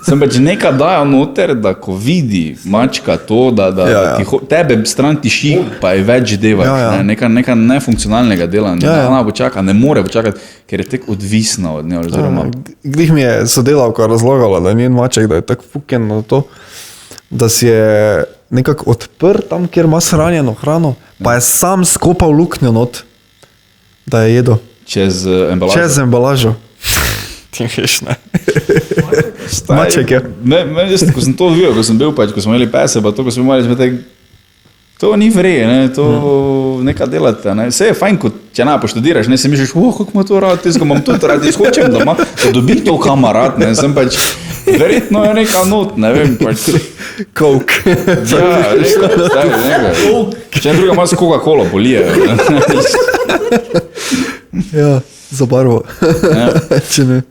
Sem pač nekaj dajo noter, da ko vidi mačka to, da ti tebe stran tiši, pa je več devaš. Nekaj nefunkcionalnega dela. Ona počaka, ne more počakati, ker je tek odvisna od nje. Glih mi je sodelavka razlagala, da njen maček, da je tako fuken na to, da si je nekako odprl tam, kjer ima shranjeno hrano, pa je sam skopal luknjo not, da je jedel. Čez embalažo? Čez embalažo. Ti veš, ne? Maček je. Ko sem to videl, ko sem bil pač, ko smo imeli pese, pa to, ko smo imeli, to ni vreje, ne, to nekaj delate, ne. Vse je fajn, ko če poštudiraš, ne, se misliš, kako ima to rad, tisto imam tudi rad, izhočem doma, da dobi to kamarad, ne, sem pač, verjetno je neka not, ne vem, pač. Coke. Ja, nekaj. Če druga ima s Coca-Cola polije. Ja, za barvo. Če ne.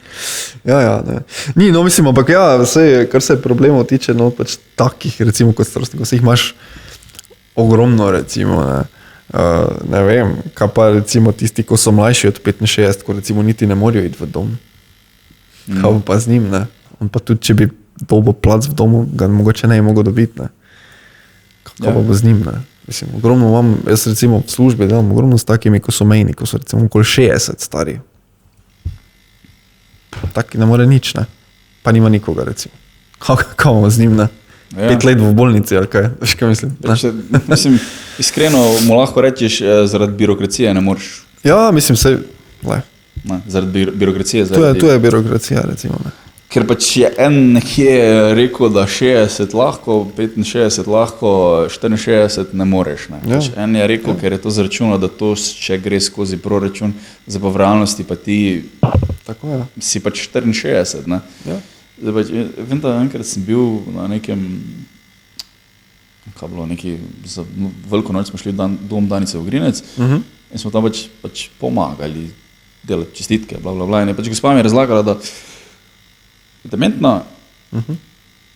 Ja, ne. Ni, no mislim, ampak ja, vse, kar se problemov tiče, no pač takih, recimo kot starostnikov, vse jih imaš ogromno, recimo, ne. Ne vem, kaj pa recimo tisti, ko so mlajši od 65, ko recimo niti ne morajo iti v dom. Kaj pa z njim, ne. On pa tudi, če bi dobil plac v domu, ga mogoče ne je mogel dobiti, ne. Kaj pa z njim, ne. Mislim, ogromno imam, jaz recimo v službi delam ogromno s takimi, ko so mejni, ko so recimo okoli 60 stari. Taki ne more nič, ne. Pa nima nikoga, recimo. Kaj imamo z njim, ne. 5 let v bolnici, ali kaj, veš kaj mislim? Mislim, iskreno mu lahko rečeš, zaradi birokracije ne moreš. Ja, mislim, se, le. Ne, zaradi birokracije. Tu je birokracija, recimo, ne. Ker pač je en nekje rekel, da 60 lahko, 65 lahko, 64 ne moreš. Ne. Pač en je rekel, ker je to zračunal, da to še gre skozi proračun, za pa v realnosti pa ti tako je. Si pač 64. Ne. Ja. Zdaj pač, vem, da enkrat sem bil na nekem, kaj bilo, neki, za veliko noč smo šli dom Danice v Grinec in smo tam pač pomagali delati čestitke, blablabla. In je pač gospa mi je razlagala, da je dementna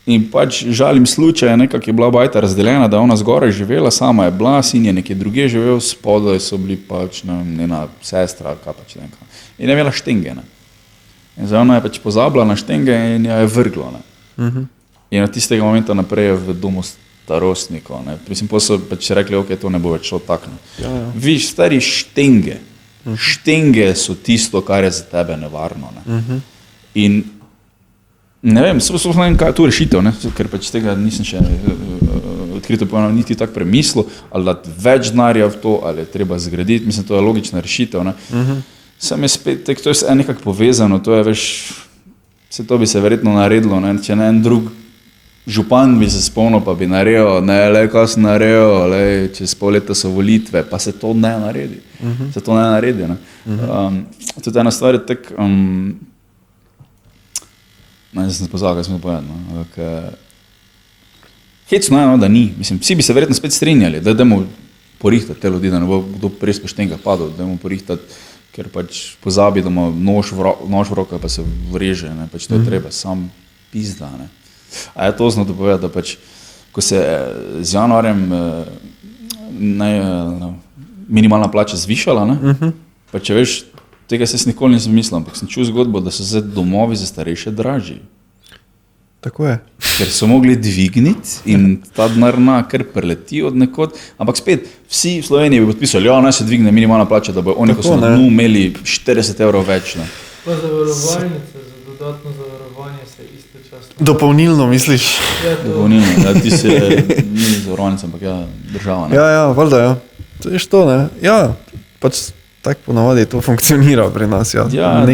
in pač žalim slučaja, nekako je bila bajta razdeljena, da je ona zgoraj živela, sama je bila, sin je nekje druge živel, spodaj so bili pač njena sestra, kaj pač nekaj. In je imela štenge, ne. In zdaj ona je pač pozabila na štenge in jo je vrgla. In od tistega momenta naprej je v domu starostnikov. Mislim, pa so pač rekli, ok, to ne bo več šlo tako. Viš, stari štenge. Štenge so tisto, kar je za tebe nevarno. In ne vem, sploh ne vem, kaj je tu rešitev, ne? Ker pač tega nisem še odkrito povedal, niti tak premislil, ali dati več denarja v to, ali je treba zgraditi. Mislim, to je logična rešitev. Ne? Sam je spet, to je nekako povezano, to je veš, vse to bi se verjetno naredilo, ne? Če ne en drug župan bi se spomnil, pa bi naredil, ne, le, kaj se naredil, le, čez pol leta so volitve, pa se to ne naredi. Se to ne naredi, ne. Tudi ena stvar je tak, ne, sem se pozval, kaj smo povedali, no, ampak hecno je, no, da ni, mislim, vsi bi se verjetno spet strinjali, da dajmo porihtati te ljudi, da ne bo kdo res poštenega padel, dajmo porihtati, ker pač pozabi, da ima nož v roka, pa se vreže, ne, pač to je treba, sam pizda, ne. A je to znati povedati, da pač, ko se z januarjem minimalna plača zvišala, ne, pa če veš, tega se nikoli nisem mislil, ampak sem čul zgodbo, da so zdaj domovi za starejše dražji. Tako je. Ker so mogli dvigniti in ta denar kar preleti od nekod, ampak spet, vsi v Sloveniji bi podpisali, ja, naj se dvigne minimalna plača, da bo oni, ko so na dnu imeli 40 € več. Ne. Pa zavarovalnice, za dodatno zavarovanje se istočasno. Dopolnilno misliš? Ja, dopolnilno, ja, ti se ni zavarovalnica, ampak ja, država. Ne. Ja, valjda, ja. To je što, ne. Ja, pač tako ponavadi to funkcionira pri nas, ja.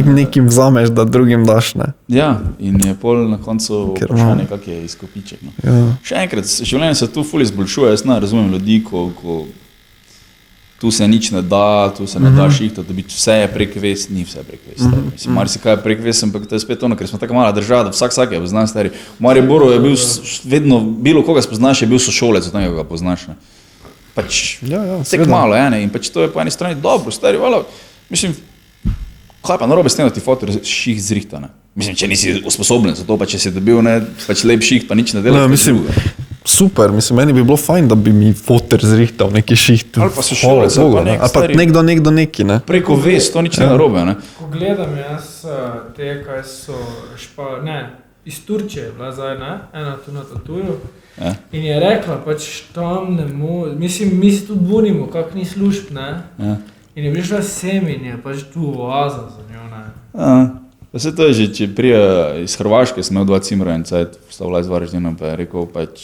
Nekim vzameš, da drugim daš, ne. Ja, in je pol na koncu vprašanje, kak je izkupiček. No. Ja. Še enkrat, življenje se tu ful izboljšuje, jaz ne razumem ljudi, ko tu se nič ne da, tu se ne da šihtati, vse je prek vest, ni vse prek vest. Mislim, marsikaj je prek vest, ampak to je spet ono, ker smo tako mala država, da vsak je poznan stari. V Mariboru je bil vedno, bilo koga spoznaš, je bil sošolec, od nekega poznaš, ne. Pač tek malo, ne, in pač to je po eni strani dobro, stari, vala, mislim, kaj pa narobe s tem, da ti fotor šiht zrihta, ne. Mislim, če nisi usposobljen za to, pa če si dobil, ne, pač lep šiht, pa nič ne dela. Mislim, super, mislim, meni bi bilo fajn, da bi mi foter zrihtal neki šiht. Ali pa so šolce, Bogu, pa nek ali pa stari- nekdo neki, ne. Preko vest, to nič ne narobe, ne? Ko gledam jaz te, kaj so iz Turčije je bila zdaj, ne, ena tu na tatuju. Ja. In je rekla, pač tam ne more, mislim, mi se tudi bunimo, kak ni služb, ne. Ja. In je prišla sem in je pač tu oaza za njo, ne. Pa se to je že, če prija iz Hrvaške, sem imel 2 cimra in cajt, vstavila iz Varaždina, pa je rekel pač,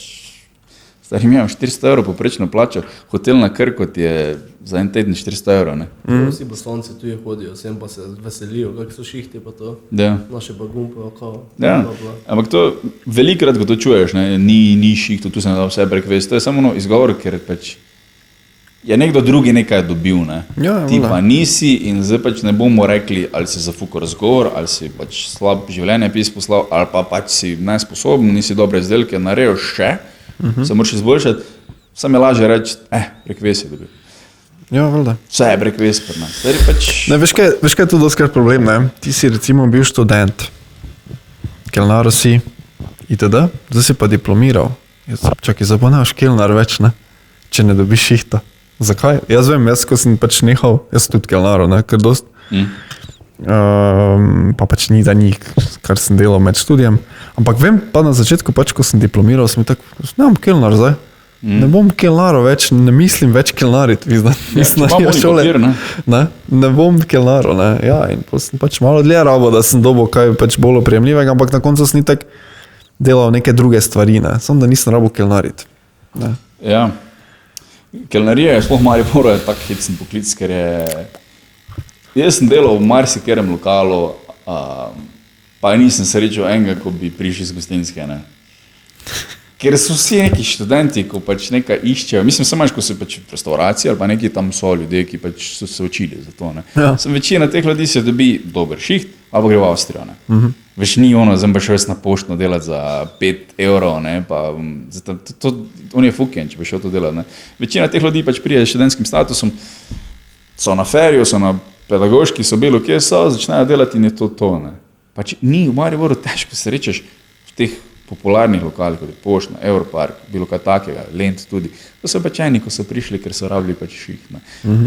stari mi imam 400 evrov poprečno plačo, hotel na Krku ti je za en teden 400 evrov, ne. Vsi poslanci tu hodijo, sem pa se veselijo, kak so šihti pa to. Ja. Naše bagumpe, kao. Ja, ampak to velikrat, ko to čuješ, ne, ni šihto, tu se ne da vse prek vest, to je samo izgovor, ker pač je nekdo drugi nekaj dobil, ne. Ja, Ti voda. pa nisi in zdaj pač ne bomo rekli, ali si zafukal razgovor, ali si pač slab življenjepis poslal, ali pa pač si nesposoben, nisi dobre izdelke naredil še, se moraš izboljšati, sam je lažje reči, prek vest je dobil. Ja, valjda. Vse je prek vest pri nas. Zdaj pač, Ne, veš kaj je tu doskrat problem, ne? Ti si recimo bil študent, kelnar si, itd., zdaj si pa diplomiral. Čakaj, zdaj pa ne boš kelnar več, ne? Če ne dobiš šihta. Zakaj? Jaz vem, ko sem pač nehal, jaz sem tudi kelnaro, ne, ker dost. Pa pač ni da njih, kar sem delal med študijem. Ampak vem, pa na začetku pač, ko sem diplomiral, sem tako, ne bom kelnar zdaj. Ne bom kelnaro več, ne mislim več kelnariti, mislim, imamo oni papir, ne. ne bom kelnaro, ne, ja, in sem pač malo dlje rabo, da sem dobil kaj pač bolj oprijemljivega, ampak na koncu sem itak delal neke druge stvari, ne, samo da nisem rabo kelnariti. Ne. ja. Kelnarija je sploh Mariboru je tak hecen poklic, ker je, jaz sem delal v marsikaterem lokalu, pa nisem srečal enega, ko bi prišli z gostinske, ne. Ker so vsi neki študenti, ko pač nekaj iščejo, mislim, samo ko so pač v restauraciji ali pa neki tam so ljudje, ki pač so se učili za to, ne. Ja. Večina teh ljudi se dobi dober šiht, ali pa gre v Avstrijo, ne. Veš, ni ono, zdaj pa šel jaz na poštno delati za 5 evrov, ne, pa on je fuken, če bi šel to delati, ne. Večina teh ljudi pač prije s študentskim statusom, so na feriju, so na pedagoški, so bilo kje so, začnejo delati in je to, ne. Pač ni v Mariboru težko se rečeš v teh popularnih lokalih, kot je Poštna, Europark, bilo kaj takega, Lent tudi. To so pač eni, ko so prišli, ker so rabili pač šiht, ne.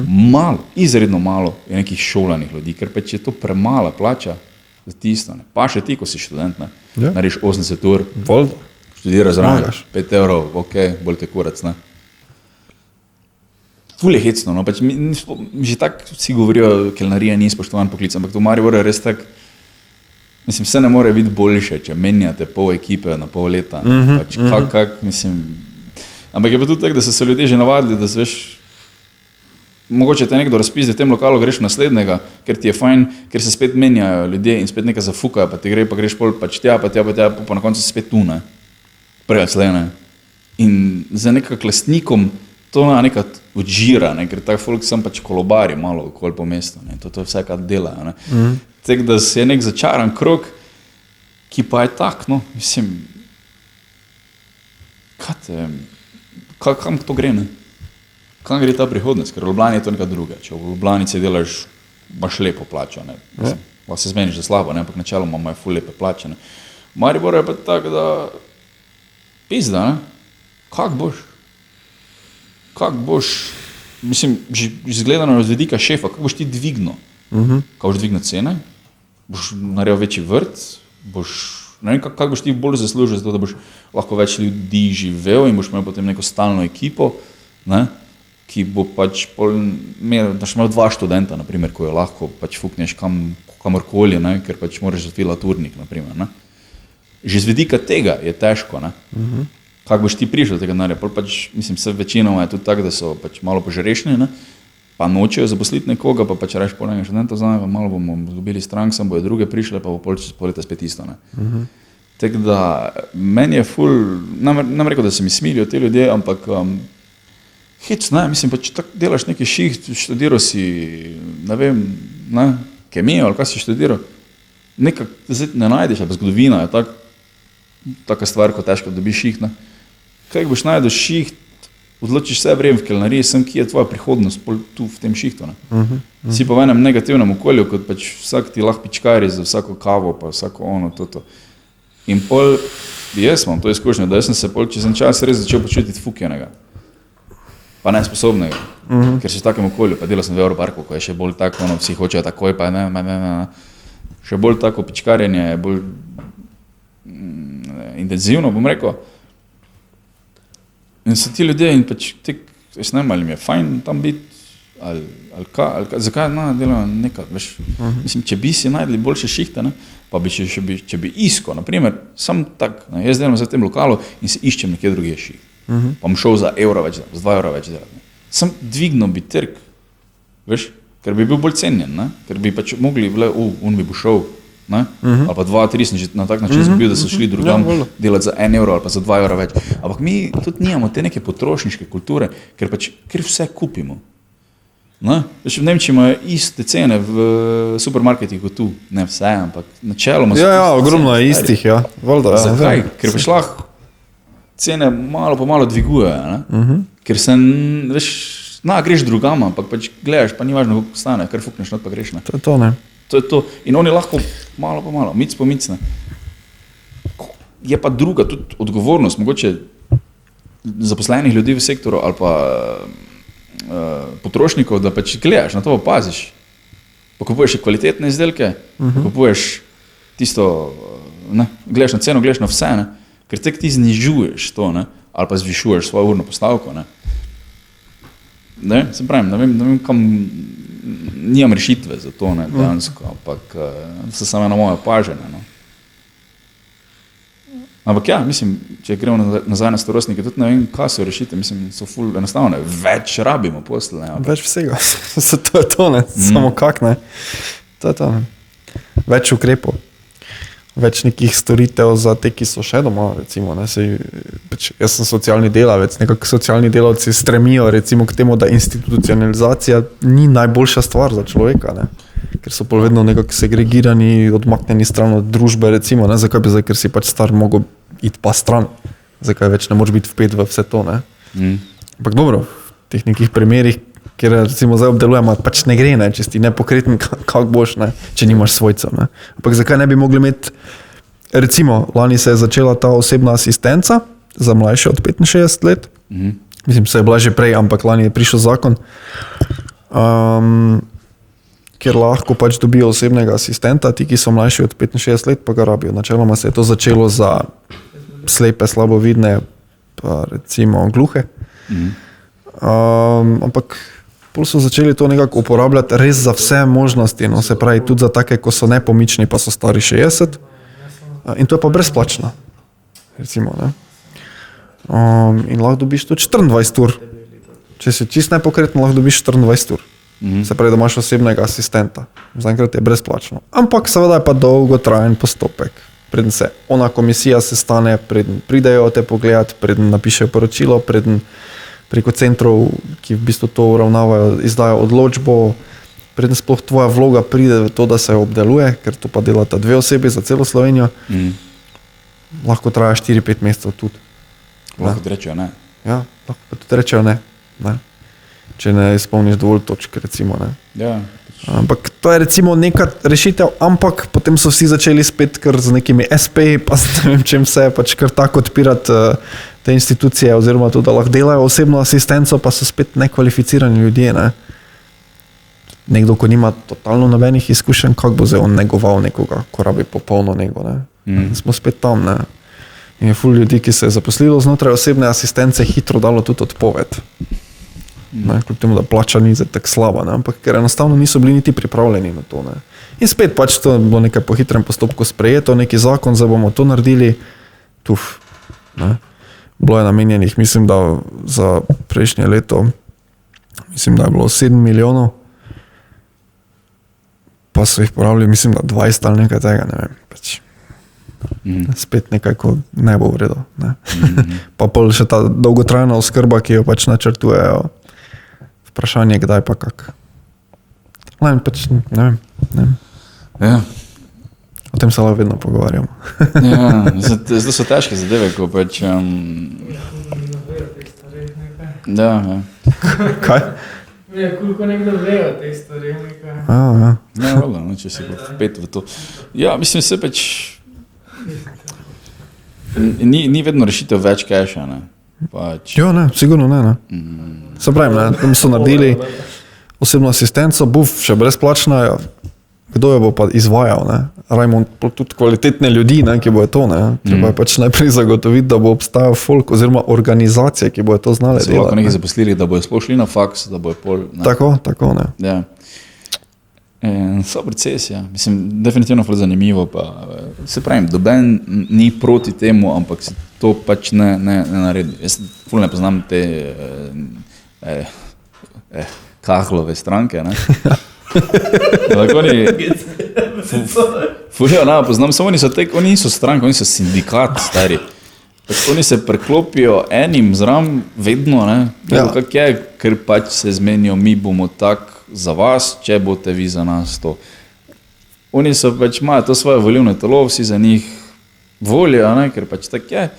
Malo, izredno malo je nekih šolanih ljudi, ker pač je to premala plača za tisto, ne. Pa še ti, ko si študent, ne, Ja. narediš 80 ur, Valjda. študiraš zraven, Pomagaš. 5 evrov, ok, bolj te kurac, ne. Ful je hecno, no, pač že tako vsi govorijo, kelnarija ni spoštovan poklic, ampak to v Mariboru je res tak, mislim, vse ne more biti boljše, če menjate pol ekipe na pol leta, pač mislim, ampak je pa tudi tako, da so se ljudje že navadili, da veš, mogoče te nekdo razpizde, v tem lokalu greš naslednjega, ker ti je fajn, ker se spet menjajo ljudje in spet nekaj zafukajo, pa ti gre, pa greš pol pač tja, pa na koncu si spet tu, ne, prej ali slej, ne. In za nekak lastnikom to nekaj odžira, ne, ker tak folk sem pač kolobari malo okoli po mestu, ne, to je vse, kar delajo, ne. Tako da se je nek začaran krog, ki pa je tak, no, mislim, kam to gre, ne? Kam gre ta prihodnost? Ker v Ljubljani je to nekaj druga. Če v Ljubljanici delaš, imaš lepo plačo, ne? Mislim, lahko se zmeniš za slabo, ne? Ampak načeloma imajo ful lepe plače, ne? Maribor je pa tak, da pizda, ne? Kak boš, mislim, že izgledano z vidika šefa, kak boš ti dvignil? Kaj boš dvignil cene? Boš naredil večji vrt? Ne vem, kak boš ti bolj zaslužil, zato da boš lahko več ljudi živel in boš imel potem neko stalno ekipo, ne? Ki bo pač daš imel 2 študenta, naprimer, ko jo lahko pač fukneš kamorkoli, ne? Ker pač moraš zafilat urnik, naprimer, ne? Že z vidika tega je težko, ne? Kak boš ti prišel do tega denarja? Pač, mislim, vse večinoma je tudi tako, da so pač malo požrešni, ne? Pa nočejo zaposliti nekoga, pa pač reš pol enega študenta zanaj, malo bomo dobili strank, sem bojo druge prišle, pa bo pol leta spet isto, ne? Tako da, meni je ful, nam rekel, da se mi smilijo te ljudje, ampak hec, ne, mislim, pa če tako delaš neki šiht, študiral si, ne vem, ne, kemijo ali kaj si študiral, nekak, zdaj ne najdeš, ali pa zgodovina je taka stvar, ko težko dobiš šiht, ne. Kaj boš najdel šiht, odločiš se vrem v kelnariji, sem, ki je tvoja prihodnost tu v tem šihtu, ne. Si pa v enem negativnem okolju, kot pač vsak ti lahko pičkari za vsako kavo, pa vsako ono, toto. In pol Jaz imam to izkušnjo, da sem se čez en čas res začel počutiti fukjenega. Pa nesposobnega. Ker si v takem okolju, pa delal sem v Europarku, ko je še bolj tako, vsi hočejo takoj, pa ne. Še bolj tako pičkarjenje, bolj intenzivno, bom rekel. In so ti ljudje in pač jaz ne vem, ali mi je fajn tam biti, ali zakaj delam nekaj, veš. Mislim, če bi si najdli boljše šihte, ne, pa bi če bi iskal, naprimer, sam tak, ne, jaz delam za tem lokalu in se iščem nekje drugje šiht. Pa bom šel za evro več delati, za 2 evra več delati. Sam dvignil bi trg, veš, ker bi bil bolj cenjen, ne? Ker bi pač mogli, on bi bo šel, ne? Ali pa 2-3 sem že na tak način izgubil, da so šli drugam delati za 1 evro ali pa za 2 evra več. Ampak mi tudi nimamo te neke potrošniške kulture, ker vse kupimo. Ne? Veš, v Nemčiji imajo iste cene v supermarketih kot tu, ne vse, ampak načeloma so ogromno je istih, ja. Valjda, ja. Zakaj? Ker pač lahko cene malo po malo dvigujejo, ne? Ker veš, greš drugam, ampak pač gledaš, pa ni važno, koliko stane, kar fukneš, not pa greš, ne? To je to, ne? To je to. In oni lahko malo po malo, mic po mic, ne? Je pa druga tudi odgovornost, mogoče zaposlenih ljudi v sektoru ali pa potrošnikov, da pač gledaš, na to pa paziš. Pa kupuješ kvalitetne izdelke, kupuješ tisto, ne, gledaš na ceno, gledaš na vse, ne, ker tek ti znižuješ to, ne, ali pa zvišuješ svojo urno postavko, ne. Ne, se pravim, ne vem kam, nimam rešitve za to, ne, dejansko, ampak so samo eno moje opažanje, no. Ampak ja, mislim, če gremo nazaj na starostnike, tudi ne vem, kaj so rešitve, mislim, so ful enostavne, več rabimo posle, ne. Več vsega, to je to, ne, samo kak, ne, to je to, ne. Več ukrepov, več nekih storitev za te, ki so še doma, recimo, ne, jaz sem socialni delavec, nekako socialni delavci stremijo, recimo, k temu, da institucionalizacija ni najboljša stvar za človeka, ne. Ker so pol vedno nekako segregirani, odmaknjeni stran od družbe, recimo, ne, zakaj bi ker si pač star mogel iti pa stran, zakaj več ne moraš biti vpet v vse to, ne. Ampak dobro, v teh nekih primerih, kjer recimo zdaj obdelujemo, pač ne gre, ne, če si nepokreten, kako boš, ne, če nimaš svojcev, ne. Ampak zakaj ne bi mogli imeti, recimo, lani se je začela ta osebna asistenca za mlajše od 65 let, mislim, se je bila že prej, ampak lani je prišel zakon, kjer lahko pač dobijo osebnega asistenta, ti, ki so mlajši od 65 let, pa ga rabijo. Načeloma se je to začelo za slepe, slabovidne, pa recimo gluhe. Ampak pol so začeli to nekako uporabljati res za vse možnosti, no, se pravi tudi za take, ko so nepomični, pa so stari 60. In to je pa brezplačno, recimo, ne. In lahko dobiš tudi 24 ur. Če si čist nepokreten, lahko dobiš 24 ur. Se pravi, da imaš osebnega asistenta. Zaenkrat je brezplačno. Ampak seveda je pa dolgotrajen postopek. Preden se ona komisija sestane, preden pridejo te pogledati, preden napišejo poročilo, preden preko centrov, ki v bistvu to uravnavajo, izdajo odločbo, preden sploh tvoja vloga pride v to, da se jo obdeluje, ker to pa delata 2 osebi za celo Slovenijo, lahko traja 4-5 mesecev tudi. Lahko tudi rečejo ne. Ja, lahko pa tudi rečejo ne. Če ne izpolniš dovolj točk, recimo, ne. Ja. Ampak to je recimo neka rešitev, ampak potem so vsi začeli spet kar z nekimi SP, pa ne vem čem vse, pač kar tako odpirati te institucije, oziroma to, da lahko delajo osebno asistenco, pa so spet nekvalificirani ljudje, ne. Nekdo, ko nima totalno nobenih izkušenj, kako bo zdaj on negoval nekoga, ko rabi popolno nego, ne. Smo spet tam, ne. In je ful ljudi, ki se je zaposlilo znotraj osebne asistence, hitro dalo tudi odpoved. Ne, kljub temu, da plača ni tako slaba, ne, ampak ker enostavno niso bili niti pripravljeni na to, ne. In spet pač to bilo nekaj po hitrem postopku sprejeto, neki zakon, zdaj bomo to naredili, ne. Bilo je namenjenih, mislim, da za prejšnje leto, mislim, da je bilo 7 milijonov, pa so jih porabili, mislim, da 20 ali nekaj tega, ne vem, pač. Spet nekaj, ko ne bo v redu, ne. Pa pol še ta dolgotrajna oskrba, ki jo pač načrtujejo, vprašanje, kdaj pa kak. Pač, ne vem. Ja. O tem se lahko vedno pogovarjamo. Ja, zdaj so težke zadeve, ko pač... Ja. Kaj? Ja, koliko nekdo ve o tej stvari, nekaj. Ja. Ne, valjda, če si vpet v to. Ja, mislim, se pač... Ni vedno rešitev več keša, ne. Pač, Ja, ne, sigurno ne. Se pravim, ne, tam so naredili osebno asistenco, buf, še brezplačna, ja. Kdo jo bo pa izvajal, ne? Rajmo tudi kvalitetne ljudi, ne, ki bojo to, ne. Treba je pač najprej zagotoviti, da bo obstajal folk oziroma organizacije, ki bojo to znale se lahko delati. nekaj zaposlili, da bojo sploh šli na faks, da bojo pol... Ne. Tako, ne. Ja. So proces, ja. Mislim, definitivno ful zanimivo, pa se pravim, doben ni proti temu, ampak se to pač ne naredi. Jaz ful ne poznam te Kahlove stranke, ne. Ampak oni... Ful, ja, ne, poznam, samo oni niso stranke, oni so sindikat, stari. Pač oni se preklopijo enim zram vedno, ne. Ja. Kak je, ker pač se zmenijo, mi bomo tak za vas, če boste vi za nas to. Oni so pač, imajo to svoje volilno telo, vsi za njih volijo, ne, ker pač tak je.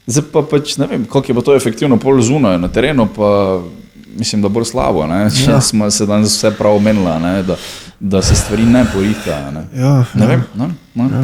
Zdaj pa pač, ne vem, koliko je pa to efektivno pol zunaj, na terenu pa mislim, da bolj slabo, ne. Ja. Smo se danes vse prav omenila, ne, da se stvari ne porihtajo, ne. Ja, Ne vem, no,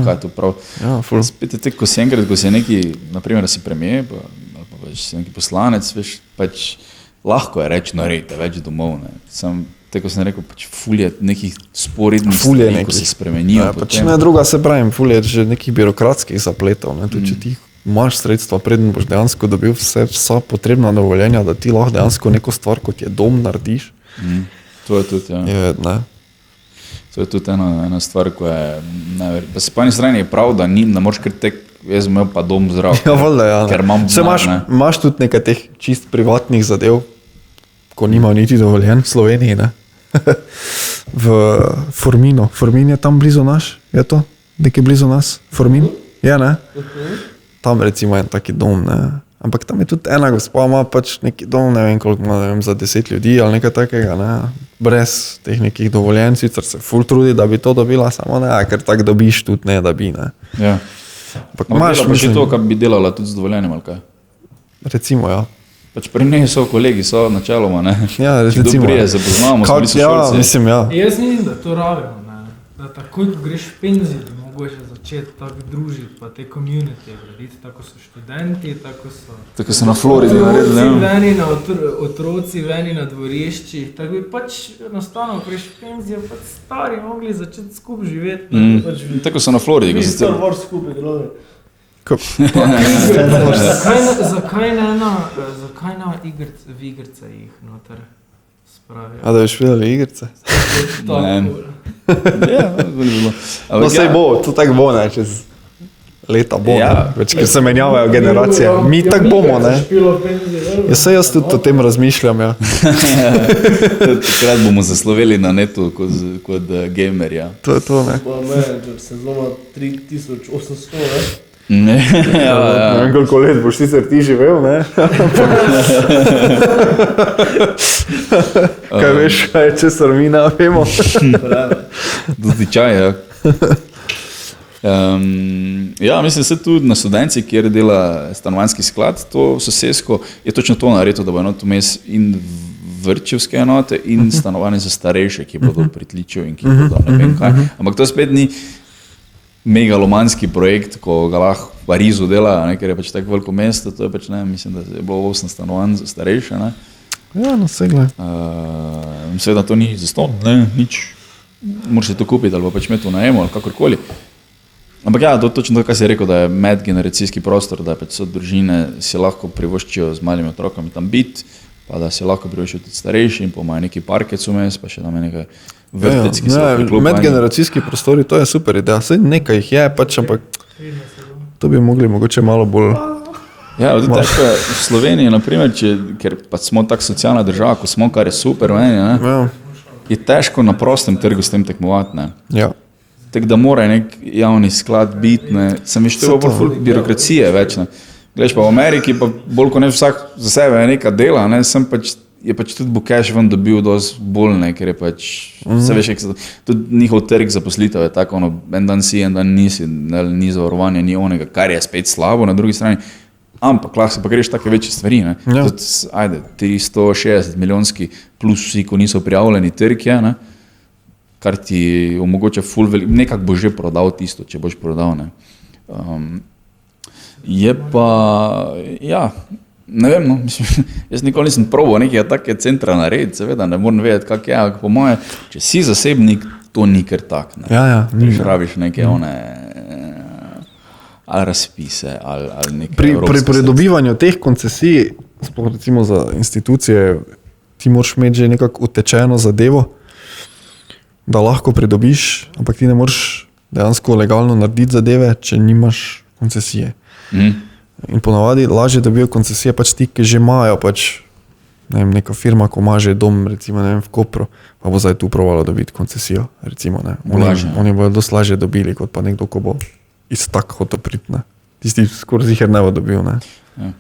kaj je to prav. Ja, ful. Spet je te, ko si enkrat, ko si neki, naprimer, da si premijer, ali pa pač si neki poslanec, veš, pač lahko je reči, naredite več domov, ne. Sam, te, ko sem rekel, pač ful je nekih sporednih stvari, ko se spremenijo. Ja, pač ne druga, se pravim, ful je že nekih birokratskih zapletov, ne, tudi če ti imaš sredstva, preden boš dejansko dobil vsa potrebna dovoljenja, da ti lahko dejansko neko stvar, kot je dom, narediš. To je tudi, ja. Ne. To je tudi ena stvar, ko je neverjetno. Pa se po eni strani je prav, da ne moreš kar tek, jaz imel pa dom zdrav. Ja, valjda, ja. Ker imam Se denar, ne. imaš tudi nekaj teh čist privatnih zadev, ko nimajo niti dovoljen v Sloveniji, ne. V Forminu. Formin je tam blizu naš, je to? Nekaj blizu nas? Formin? Je, ne? Tam recimo je taki dom, ne. Ampak tam je tudi ena gospa, ima pač neki dom, ne vem koliko ima, ne vem, za 10 ljudi ali nekaj takega, ne. Brez teh nekih dovoljenj, sicer se ful trudi, da bi to dobila, samo ne, ker tak dobiš tudi ne, da bi, ne. Ja. Ampak Imaš imaš, pa še mislim, to, kar bi delala tudi z dovoljenjem, ali kaj? recimo, ja. Pač pri njej so kolegi, so načeloma, ne. Ja, Če recimo. dobrije se poznamo, smo bili Ja, sošolci. mislim, ja. Jaz mislim, da to rabimo, ne? Da takoj, ko greš v penzijo, bi mogoče začeti tako družiti, pa te community graditi, tako so študenti, tako so Tako so na Floridi naredili, otroci, ne. veni na otroci, veni na dvoriščih, tako bi pač enostavno greš v penzijo, pač stari mogli začeti skupaj živeti. Ne? Pač Tako so na Floridi, ko so Star Wars skupaj delovali. zakaj ne v igrice jih noter spravijo? A da boš videli igrice? Ne. Ja, bi bilo. No, Ampak sej ja, bo, to tako bo, ne, čez leta bo, Ja. ne, več, ker se menjavajo generacije. Mi tako bomo, ne. Ja, sej jaz tudi o tem razmišljam, ja. takrat bomo zasloveli na netu kot gamer, ja. To je to, ne. Pa menedžer sezona 3800, ne? Ne, ja, ja. vem, koliko let boš sicer ti živel, ne. Kaj veš, kaj je česar mi ne vemo. Tudi čaj, ja. Ja, mislim, se tudi na Studenci, kjer dela stanovanjski sklad, to sosesko je točno to naredilo, da bo enot vmes in vrtčevske enote in stanovanje za starejše, ki bodo pritličev in ki bodo ne vem kaj. Ampak to spet ni megalomanski projekt, ko ga lahko v Parizu dela, ne, ker je pač tako veliko mesto, to je pač, ne, mislim, da je bilo 8 stanovanj za starejše, ne. Ja, no, sej gled. Seveda to ni zastonj, ne, nič. Moraš se to kupiti ali pa pač imeti v najemu ali kakorkoli. Ampak ja, to je točno to, kar si rekel, da je medgeneracijski prostor, da pač so družine si lahko privoščijo z malimi otrokami tam biti, pa da si lahko privoščijo tudi starejši in pa imajo neki parkec vmes, pa še tam je nekaj vrtec, ki so priklopljeni. Medgeneracijski prostori, to je super ideja. Sej nekaj jih je, pač, ampak to bi mogli mogoče malo bolj. Ja, tudi težko je v Sloveniji, naprimer, ker pač smo tako socialna država, ko smo, kar je super, meni, ne, Ja, je težko na prostem trgu s tem tekmovati, ne. ja. Tako da mora nek javni sklad biti, ne, sem vištel bolj ful birokracije več, ne. Gledaš pa v Ameriki, pa bolj kot ne vsak za sebe je neka dela, ne, sem pač, je pač tudi Bukaš ven dobil dosti bolj, ne, ker je pač, se veš, tudi njihov trg zaposlitev je tako, ono, en dan si, en dan nisi, ne, ni zavarovanja, ni onega, kar je spet slabo na drugi strani, ampak lahko se pa greš take večje stvari, ne. Ja. Tudi, ajde, 360 milijonski plus vsi, ko niso prijavljeni trg je, ne, kar ti omogoča nekako bo že prodal tisto, če boš prodal, ne. Je pa, ja, ne vem, no, mislim, jaz nikoli nisem probal nekega take centra narediti, seveda ne moram vedeti, kak je, ampak po moje, če si zasebnik, to ni kar tak, ne. Ja, ni. Rabiš neke one, ali razpise, ali neke Pri evropske pridobivanju teh koncesij, sploh recimo za institucije, ti moraš imeti že nekako utečeno zadevo, da lahko pridobiš, ampak ti ne moreš dejansko legalno narediti zadeve, če nimaš koncesije. In ponavadi lažje dobijo koncesije pač ti, ki že imajo pač, ne vem, neka firma, ko ima že dom, recimo, ne vem, v Kopru, pa bo zdaj tu probala dobiti koncesijo, recimo, ne. Oni bodo dosti lažje dobili, kot pa nekdo, ko bo iz tak hotel priti, ne. Tisti skoraj ziher ne bo dobil, ne. Ja.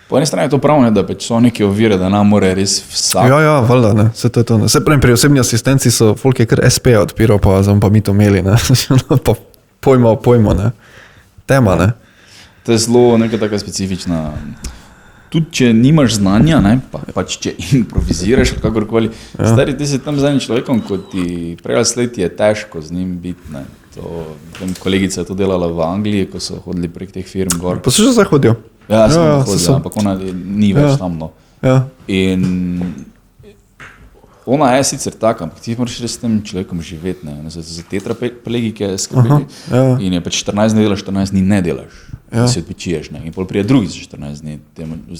Po eni strani je to prav, ne, da pač so neke ovire, da nam more res vsak. Ja, valjda, ne, vse to je to, ne. Saj pravim, pri osebni asistenci so folk je kar SP odpiral, pa zdaj pa mi to imeli, ne. Pa pojmo, ne. Tema, ne. To je zelo neka taka specifična. Tudi če nimaš znanja, ne, pač če improviziraš, kakorkoli, stari, ti si tam z enim človekom, ko ti prej ali slej ti je težko z njim biti, ne. Vem, kolegica je to delala v Angliji, ko so hodili prek teh firm gor. Pa so že zdaj hodijo. Ja, sem hodil, ampak ona ni več tam, no. Ja. In ona je sicer taka, ampak ti moraš res s tem človekom živeti, ne. Za tetraplegike skrbeti. In je pač 14 dni delaš, 14 dni ne delaš. Da si odpočiješ, ne. In pol prije drugi za 14 dni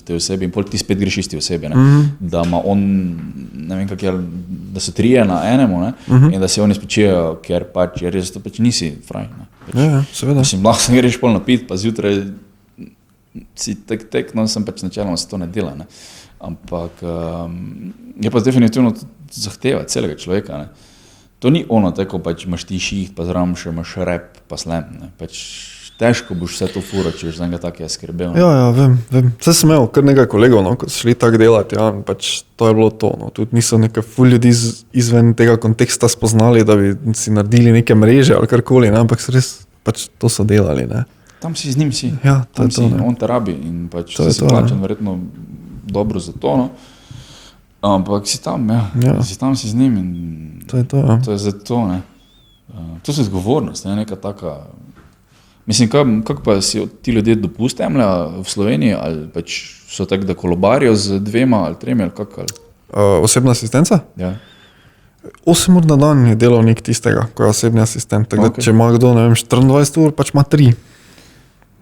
te osebi in pol ti spet greš isti osebi, ne. Da ima on, ne vem kak je, da so trije na enemu, ne. In da se oni spočijajo, ker pač je res, to pač nisi fraj, ne. Ja, seveda. Mislim, lahko se greš pol napit, pa zjutraj si tek, no sem pač načeloma se to ne dela, ne. Ampak je pa definitivno zahteva celega človeka, ne. To ni ono, tako pač imaš ti šiht, pa zraven še imaš rap, pa slam, ne. Pač težko boš vse to furo, če boš za enega takega skrbel. Ne? Ja, vem. Saj sem imel kar nekaj kolegov, no, ko so šli tako delati, ja, pač to je bilo to, no. Tudi niso nekaj ful ljudi izven tega konteksta spoznali, da bi si naredili neke mreže ali karkoli, ne, ampak so res, pač to so delali, ne. Tam si z njim si, Ja, to tam je to, si, ne. on te rabi in pač To je si to, plačan verjetno dobro za to, no. Ampak si tam, Ja. si tam si z njim in To je to, ja. to je za to, ne. To je odgovornost, ne, neka taka. Mislim, kako pa si ti ljudje dopust jemljajo v Sloveniji, ali pač so tako, da kolobarijo z 2 ali 3 ali kako? Osebna asistenca? Ja. 8 ur na dan je delovnik tistega, ko je osebni asistent, tako Okej. da če ima kdo, ne vem, 24 ur, pač ima 3.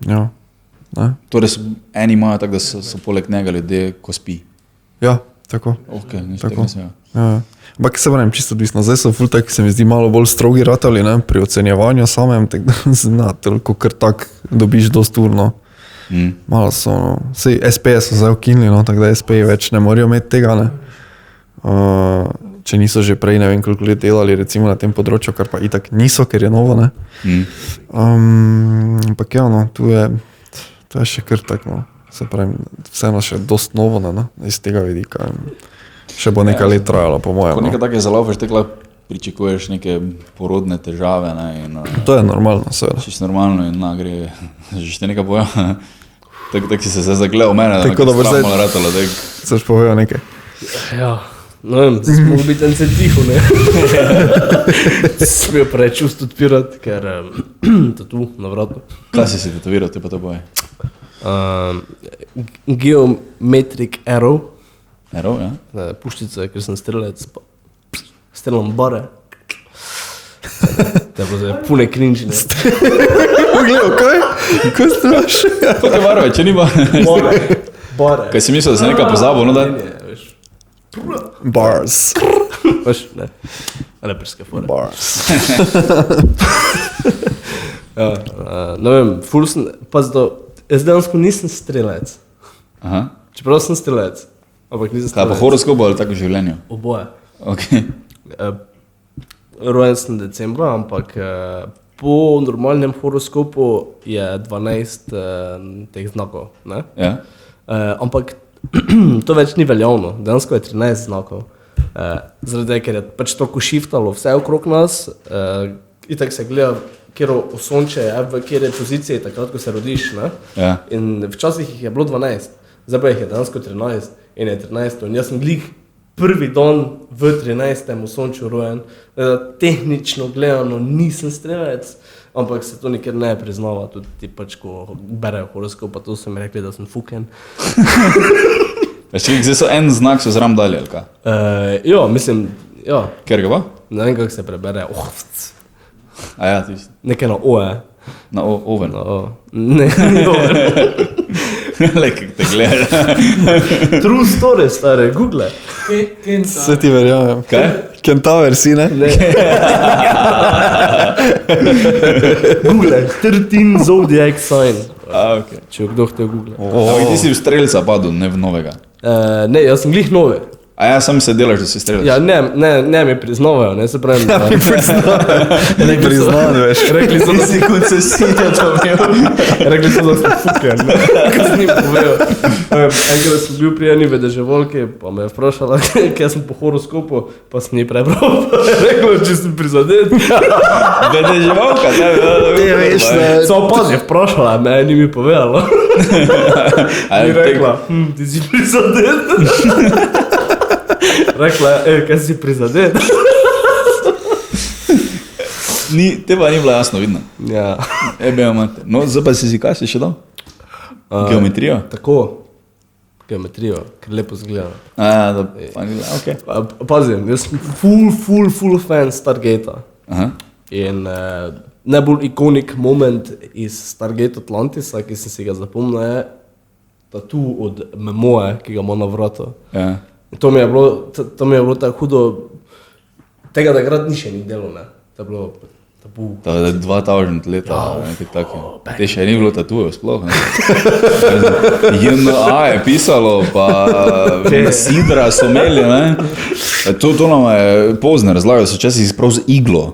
Ja, ne? Torej eni imajo tako, da so poleg njega ljudje, ko spi. Ja, tako. Ok, nič Tako. tega nisem. Ja. Ampak se pravim, čisto odvisno. Zdaj so ful tak, se mi zdi malo bolj strogi ratali, ne, pri ocenjevanju samem, tako da zna, toliko kar tak dobiš dost urno. Malo so, no. Sej SP so zdaj ukinili, no, tako da SP več ne morajo imeti tega, ne. Če niso že prej, ne vem, koliko let delali recimo na tem področju, kar pa itak niso, ker je novo, ne. Ampak ja, no, to je še kar tak, no. Se pravim, vseeno še dost novo, ne, iz tega vidika. Še bo nekaj let trajalo, po mojem. Ko No. nekaj take zalaufaš, tako lahko pričakuješ neke porodne težave, ne, in To je normalno, seveda. čisto normalno in gre, že te nekaj boja. Tako si se zdaj zagledal v mene, da Tako da boš zdaj- malo ratalo, da Chceš povedal nekaj? Ja, ne vem, zdaj smo biti en cel tiho, ne. Smejo preveč čust odpirati, ker tatu na vratu. kaj si se tetoviral, te pa to boje? Geometric arrow, Erov, ja? puščice, ker sem strelec, pa streljam bare. Te bo zdaj pune krinžine. Gledaj, kaj? Kaj straš? To te varove, če nima. Bare. Kaj si mislil, da se nekaj pozabil, no da? Bars. Veš, ne. Reperske fore. Bars. Ja, ne vem, ful sem, pazi to, jaz dejansko nisem strelec. Aha. Čeprav sem strelec, ampak nisem Kaj pa strelec. horoskopu ali tako v življenju? Oboje. Ok. Rojen sem decembra, ampak po normalnem horoskopu je 12 teh znakov, ne? Ja? Ampak to več ni veljavno, dejansko je 13 znakov. Zaradi tega, ker je pač tako šiftalo vse okrog nas, itak se gleda, kjero osonče je, v kjeri poziciji, takrat, ko se rodiš, ne? Ja. In včasih jih je bilo 12, zdaj pa jih je dejansko 13 in je 13. In jaz sem glih prvi dan v 13. osončju rojen, tehnično gledano nisem strelec, ampak se to nikjer ne priznava, tudi ti pač, ko berejo horoskop, pa to so mi rekli, da sem fuken. Zdaj so en znak, so zram dalje, ali kaj? Jo, mislim, jo, Ker ga pa? ne vem, kako se prebere, A ja, tisti. nekaj na O, Na oven. na O, ne, ni O. Le, kak te gleda. True story, stare, google. Vse ti verjamem. Kaj? Kentaver si, ne? Ne. Google, 13 zodiac sign. A, okej. Če jo kdo hotel google. Ampak ti si v strelca padel, ne v novega. Ne, jaz sem glih novi. A ja, sam se delaš, da si strelec. Ja, ne mi priznavajo, ne se pravi. Ne priznan, veš. Rekli so, da si koncesija to imel. rekli so, da sem fuken. Kaj sem jim povedal. Enkrat sem bil pri eni vedeževalki, pa me je vprašala, kaj sem po horoskopu, pa sem njej prebral. Rekla, če sem prizadet. Vedeževalka, ne, veš, ne. Samo pazi, vprašala me, ni mi povedala. Ni rekla, ti si prizadet. Rekla je, kaj si prizadet? Teba ni bila jasno vidno. Ja. Mate. No, zdaj pa si kaj si še dal? Geometrijo? Tako, geometrijo, ker lepo zgleda. A ja, da, pa ni bila, okej. Pazi, jaz sem full fan Stargatea. Aha. In najbolj ikonik moment iz Stargate Atlantisa, ki sem si ga zapomnil, je tatu od Memoe, ki ga ima na vratu. Ja. In to mi je bilo tako hudo, tega da grad ni še ni delo, ne. To je bilo tabu. Ta 2000 leta, nekaj tako. Te še ni bilo tatujev sploh, ne. JNA je pisalo, pa sidra so imeli, ne. To nam je pozno razlagal, so časih prav z iglo.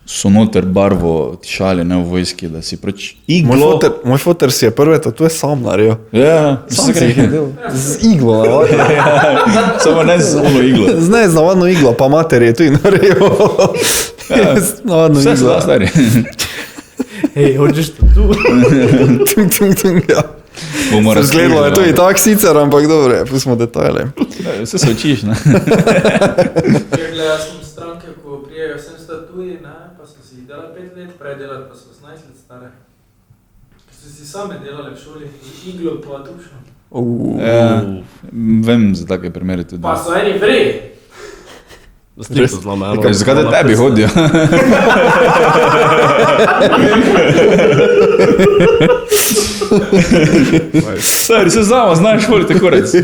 So noter barvo tišali, ne v vojski, da si pač iglo. Moj foter si je prve tatuje sam naredil. Ja, Sam si jih je delal. Z iglo, navadno. samo ne z ono iglo. Z navadno iglo, pa mater je tudi naredil. Navadno Vse se iglo. da, stari. Hej, hočeš tatu? Ja. Bomo Zgledalo je tudi tak sicer, ampak dobro, pustimo detajle. Vse se učiš, ne. Jaz sem stranke, ko prijejo vsem statuji, ne, pa so si jih delali 5 let, prej delali pa so 18 let stare. Ker so si same delali v šoli, z iglo pa tušno. Ja, vem za take primere tudi. Pa so eni vrej. Stripo zlama, eno. Zakaj da tebi hodijo? Stari, se znamo, znaš voliti korec.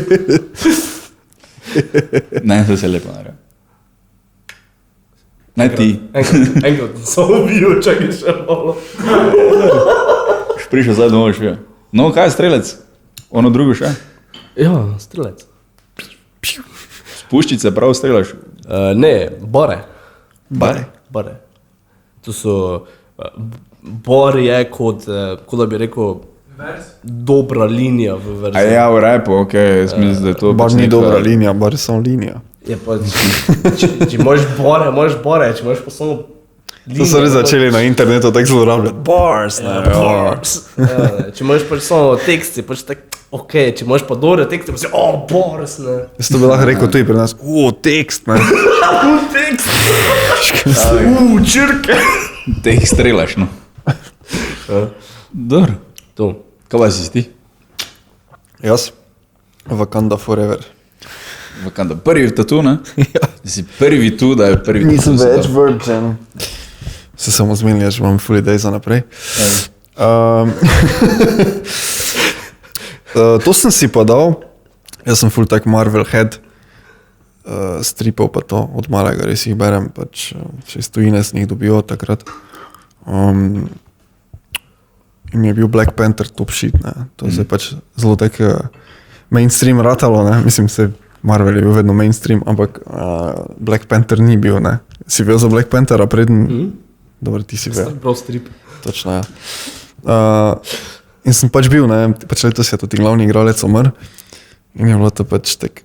Ne, to se je lepo naredil. Ne ti. Enkrat sem ubil, čakaj še malo. Prišel zdaj domov še. No, kaj je strelec? Ono drugo še? Ja, strelec. Spuščice prav strelaš? Ne, bare. Bare? Bare. To so, bar je kot da bi rekel, Vers. dobra linija v A verziji. ja, v repu, okej, jaz mislim, da je to Bar pač ni neka- dobra linija, bar je samo linija. Je pa, če imaš bare, če imaš pa samo To so res začeli na internetu tako zlorabljati. Bars, ne. bars. Če imaš pač samo teksti, pač tak, ok, če imaš pa dobre tekste, pa si, bars, ne. Jaz to bi lahko rekel tudi pri nas. Tekst, ne. Tekst. Črke. Te jih strelaš, no. Dobro. To. Kaj pa si ti? Jaz? Wakanda forever. Wakanda. Prvi tatu, ne? Si prvi tu, da je prvi Nisem tatu. več virgin. Se samo zmenil, že imam full day za naprej. To sem si pa dal. Jaz sem full tak Marvel head. Stripov pa to, od malega res jih berem, pač še iz tujine sem jih dobil takrat. In mi je bil Black Panther top shit, ne. To se je pač zelo tak mainstream ratalo, ne. Mislim, se Marvel je bil vedno mainstream, ampak Black Panther ni bil, ne. Si vel za Black Panthera preden? Dobro, ti si vel. Prav strip. Točno, ja. In sem pač bil, ne, pač letos je tudi glavni igralec umrl. In je bilo to pač tak,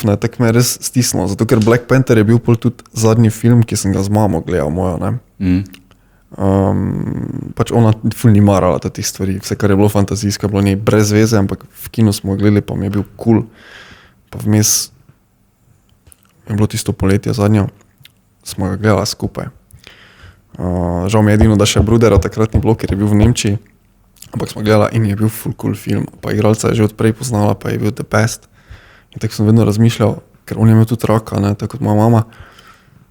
ne, tak me je res stisnilo, zato ker Black Panther je bil pol tudi zadnji film, ki sem ga z mamo gledal mojo, ne. Pač ona ful ni marala tih stvari, vse kar je bilo fantazijsko, bilo njej brez veze, ampak v kinu smo gledali, pa mi je bil cool. Pa vmes je bilo tisto poletje zadnjo, smo ga gledali skupaj. Žal mi je edino, da še Brudera takrat ni bilo, ker je bil v Nemčiji. Ampak smo gledali in je bil full cool film. Pa igralca je že odprej poznala, pa je bil the best. In tako sem vedno razmišljal, ker on je imel tudi raka, ne, tako kot moja mama,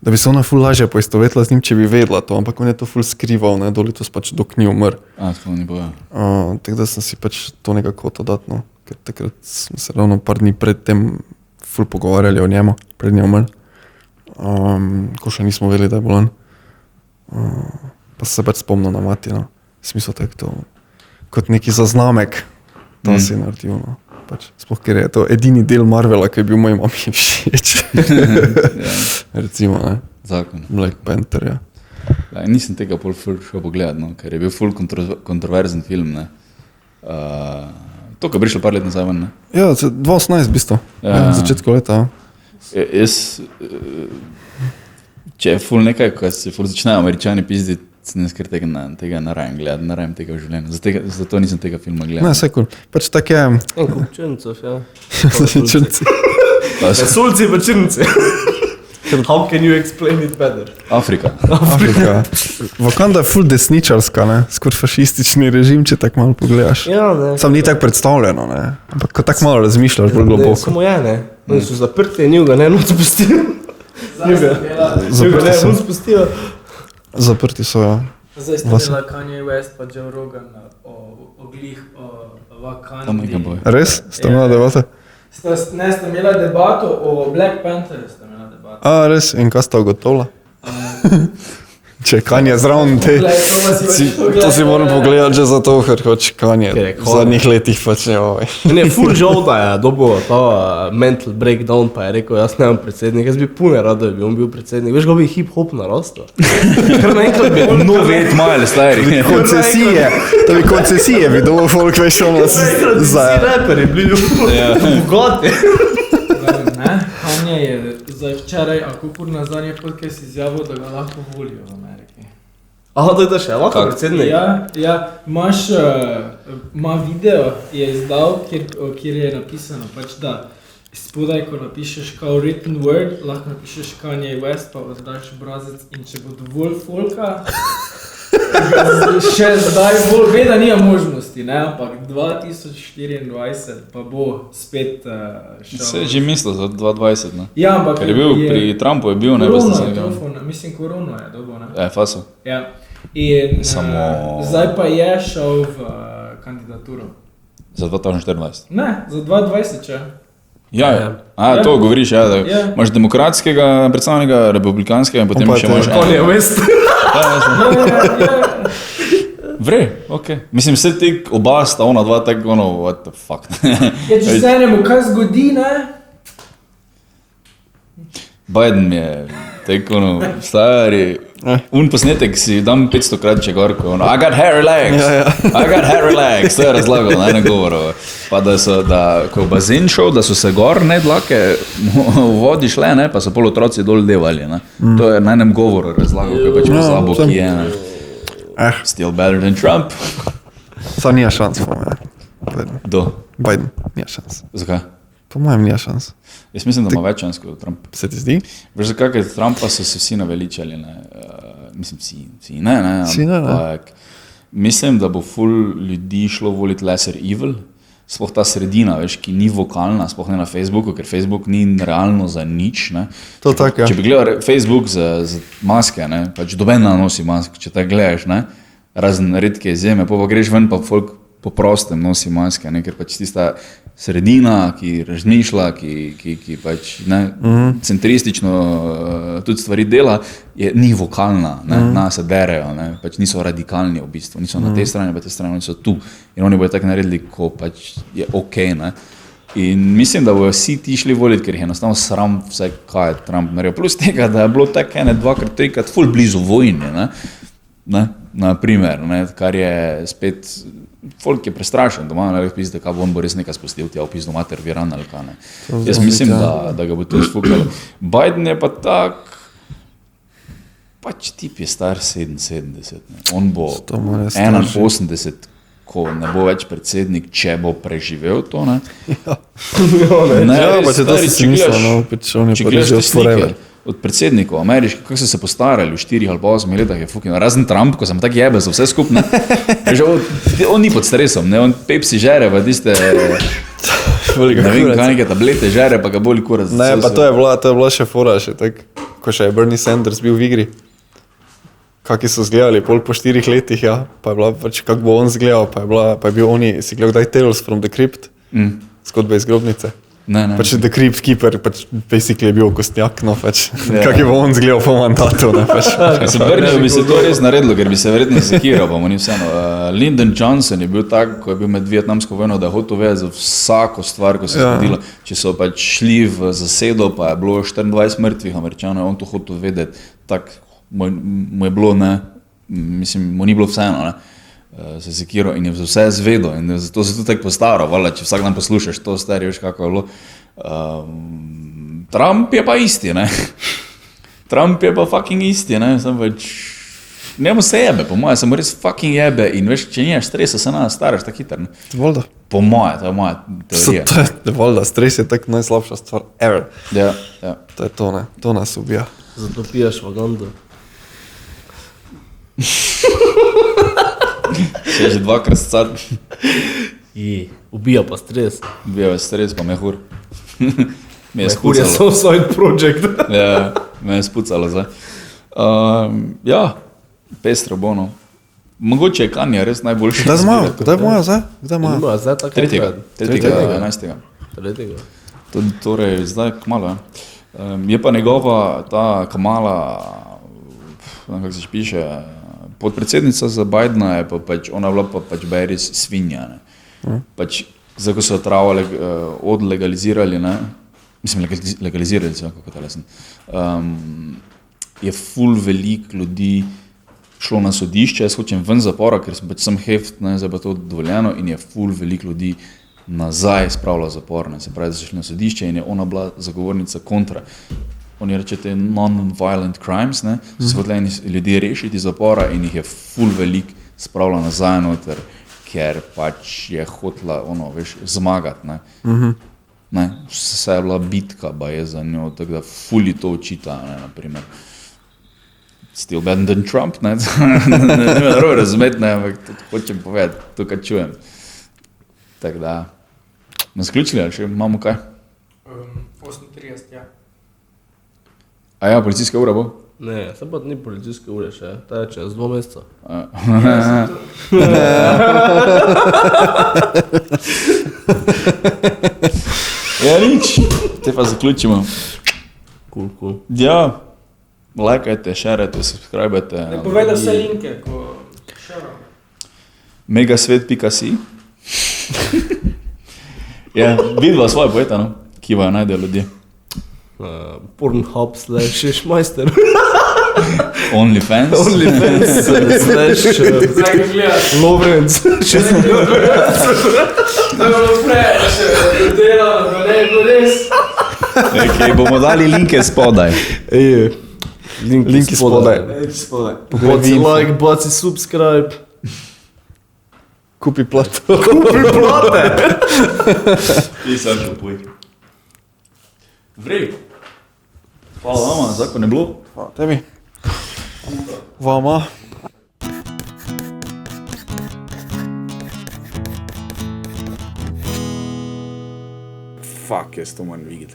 da bi se ona full lažje poistovetila z njim, če bi vedela to, ampak on je to full skrival, ne, dolitos pač dok ni umr. Tako ni boja. Tako da sem si pač to nekako dodatno, ker takrat smo se ravno par dni pred tem full pogovarjali o njemu, pred njim umr. Ko še nismo vedeli, da je bolan. Pa se pač spomnil na mati, no. Smisel tako to, kot neki zaznamek, to si naredil, no. Pač, sploh, ker je to edini del Marvela, ki je bil moji mami všeč. Recimo, ne. Zakon. Black Panther, ja. Nisem tega pol šel pogledat, no, ker je bil full kontroverzen film, ne. To, ko je prišel par let nazaj ven, ne. Ja, 2018 v bistvu, ja, začetku leta. Jaz, če je ful nekaj, ko se ful začnejo Američani pizditi, sem neskar tega ne rajem gledati, ne rajem tega v življenju. Zato nisem tega filma gledal. Ne, vse cool. Pač tak je... Črncov, ja. Črnci. Sulci pa črnci. How can you explain it better? Afrika. Wakanda je ful desničarska, ne? Skor fašistični režim, če tako malo pogledaš. Ja, ne. Sam ni tako predstavljeno, ne? Ampak ko tako malo razmišljaš, bolj globoko. Ne, samo je, ne. Oni so zaprti in njega ne spustili. Zaprti so. Spustila. Zaprti so, ja. Zdaj ste imela Kanye West pa Joe Rogan o Wakandi. Res? Ste imela debate? Ne, ste imela debato o Black Panther, ste imela debato. Res? In kaj sta ugotovila? Če Kanye zraven te... To si moram pogledati že zato, ker hoč Kanye v zadnjih letih pač ne ovaj. Ne, ful žal, da je dobil ta mental breakdown, pa je rekel, jaz nemam predsednik, jaz bi pune rad, da bi on bil predsednik. Veš, ga bi hip-hop narastil. Kar naenkrat bi on Novet mile, stari. Koncesije, to bi koncesije bi dobil folk veš ono za... Vsi raperi bili bogati. Kanye je zdaj včeraj, a kukur nazadnje podcast izjavil, da ga lahko volijo v Ameriki. Aha, to je da še, lahko predsednik? Ja, ima video, je izdal, kjer je napisano, pač da spodaj, ko napišeš kao written word, lahko napišeš Kanye West, pa oddaš obrazec in če bo dovolj folka, še zdaj bolj, ve, da nima možnosti, ne, ampak 2024 pa bo spet šel. Se je že mislil za 2020, ne? Ja, ampak ker je bil, pri Trumpu je bil, ne veste se nekaj. Mislim, korona je dobil, ne? Faso. Ja, in zdaj pa je šel v kandidaturo. Za 2024? Ne, za 2020, če. Ja, to govoriš, ja, da imaš demokratskega predstavnika, republikanskega in potem še imaš... Kanye West. Vre, okej. Mislim, vse te oba sta ona dva tako, what the fuck. Ja, če se enemu kaj zgodi, ne? Biden je tako, stari... Un posnetek si dam 500 krat če gor, ko I got hairy legs, I got hairy legs, to je razlagal, ne govoril. Pa da so, ko bazen šel, da so se gor, ne, dlake v vodi šle, ne, pa so pol otroci dol devali, ne. To je na enem govoru razlagal, ko je pač pozabo, ki je, ne. Still better than Trump. Sam nija šans, po mojem. Do? Biden, nija šans. Zakaj? Po mojem nija šans. Jaz mislim, da ima več šans kot Trump. Se ti zdi? Veš, zakaj, ker Trumpa so se vsi naveličali, ne. Mislim, vsi ne, ampak mislim, da bo ful ljudi šlo voliti lesser evil, sploh ta sredina, veš, ki ni vokalna, sploh ne na Facebooku, ker Facebook ni realno za nič, ne. To tako, ja. Če bi gledal Facebook za maske, ne, pač dobena nosi maske, če tako gledaš, ne, razen redke izjeme, pa greš ven, pa folk po prostem nosi maske, ne, ker pač tista sredina, ki razmišlja, ki pač ne, centristično tudi stvari dela, ni vokalna, ne, se derejo, ne, pač niso radikalni v bistvu, niso na tej strani, pa te strani, oni so tu in oni bojo tako naredili, ko pač je okej, ne. In mislim, da bojo vsi ti šli voliti, ker jih enostavno sram vse, kaj je Trump naredil. Plus tega, da je bilo tako ene, dvakrat, trikrat ful blizu vojne, ne, na primer, ne, kar je spet... Folk je prestrašen doma, ne veš pizde, kaj bo on bo res nekaj spustil, tja v pizdu mater viran ali kaj, ne. Jaz mislim, da ga bo to izfukalo. Biden je pa tak, pač tip je star 77, ne. On bo 81, ko ne bo več predsednik, če bo preživel to, ne. Ja, pa če to si mislil, no, pač on je pa reživel forever. od predsednikov ameriških, kako so se postarali v 4 ali 8 letih, je fucking, razen Trump, ko sem tak jebe za vse skupno. On ni pod stresom, ne, on Pepsi žere, pa tiste, ne vem, kaj neke tablete žere, pa ga boli kurac. Ne, pa to je bila še fora, še tak, ko še je Bernie Sanders bil v igri. Kaki so zgledali pol po 4 letih, ja, pa je bila pač, kako bo on zgledal, pa je bil oni, si gledal kdaj Tales from the Crypt, zgodba iz grobnice. Ne. Pač The Crypt Keeper, pač basically je bil kostnjak, no, pač, kak je bo on zgledal po mandatu, ne, pač. Brnil bi se to res naredilo, ker bi se verjetno sekiral, pa mu ni vseeno. Lyndon Johnson je bil tak, ko je bil med Vietnamsko vojno, da je hotel vedeti za vsako stvar, ko se je zgodilo. Če so pač šli v zasedo, pa je bilo 24 mrtvih Američanov, on to hotel vedeti, tak mu je bilo, ne, mislim, mu ni bilo vseeno, ne. Se sekiral in je vse zvedel in zato se tudi tako postaral, valjda, če vsak dan poslušaš to stari, veš kako je bilo. Trump je pa isti, ne. Trump je pa fucking isti, ne, sem pač, njemu se jebe, po moje, sem res fucking jebe in veš, če nimaš stresa, se staraš tako hitro, ne. Voljda. Po moje, to je moja teorija. Voljda, stres je tako najslabša stvar ever. Ja. To je to, ne, to nas ubija. Zato piješ vagandu. Še že 2krat scat. Ubija pa stres. Ubija stres, pa mehur. Me je Mehur je spucalo. side project. Ja, me je spucalo zdaj. Ja, pestro bono. Mogoče je Kanye res najboljši. Kdaj zmajo? Kdaj bojo zdaj? Kdaj bojo? Nima, zdaj tako 3. 11. Torej, zdaj kmalo. Je pa njegova, ta Kamala, kako se piše, podpredsednica za Bidena je pa pač, ona bila pa pač Barry's svinja, ne. Pač, zdaj, ko so travo odlegalizirali, ne, mislim, legalizirali so, kako tale sem, je ful veliko ljudi šlo na sodišče, jaz hočem ven zapora, ker sem heft, ne, zdaj pa to dovoljeno in je ful veliko ljudi nazaj spravila zapor, ne, se pravi, da so šli na sodišče in je ona bila zagovornica kontra. Oni rečete non-violent crimes, ne, so hoteli ljudje rešiti zapora in jih je ful veliko spravila nazaj noter, ker pač je hotela, ono, veš, zmagati, ne. Ne, vse je bila bitka, je za njo, tako da ful ji to očita, ne, naprimer. Still better than Trump, ne, ne me narobe razumeti, ne, ampak to hočem povedati, to, kar čujem. Tako da, nas ključili, ali še imamo kaj? 38, ja. A ja, policijska ura bo? Ne, sem pa ni policijske ure še, ta je čez 2 meseca. Ja, nič, te pa zaključimo. Cool. Ja, lajkajte, šerajte, subscribajte. Ne povedal vse linke, ko šeram. Megasvet.si Ja, vidva svoje pojeta, no, ki vajo najdejo ljudje. Pornhub /Šešmajster. OnlyFans. OnlyFans Zdaj ga gledaš. Lovrenc. To je bilo preveč, delano, ne je bilo res. Okay, bomo dali linke spodaj. Linki spodaj. Baci like, baci subscribe. Kupi plato. Ti sam kupuj. Vrej. Hvala vama, zakon je bilo. Hvala tebi. Vama. Fuck, jaz to moram videti.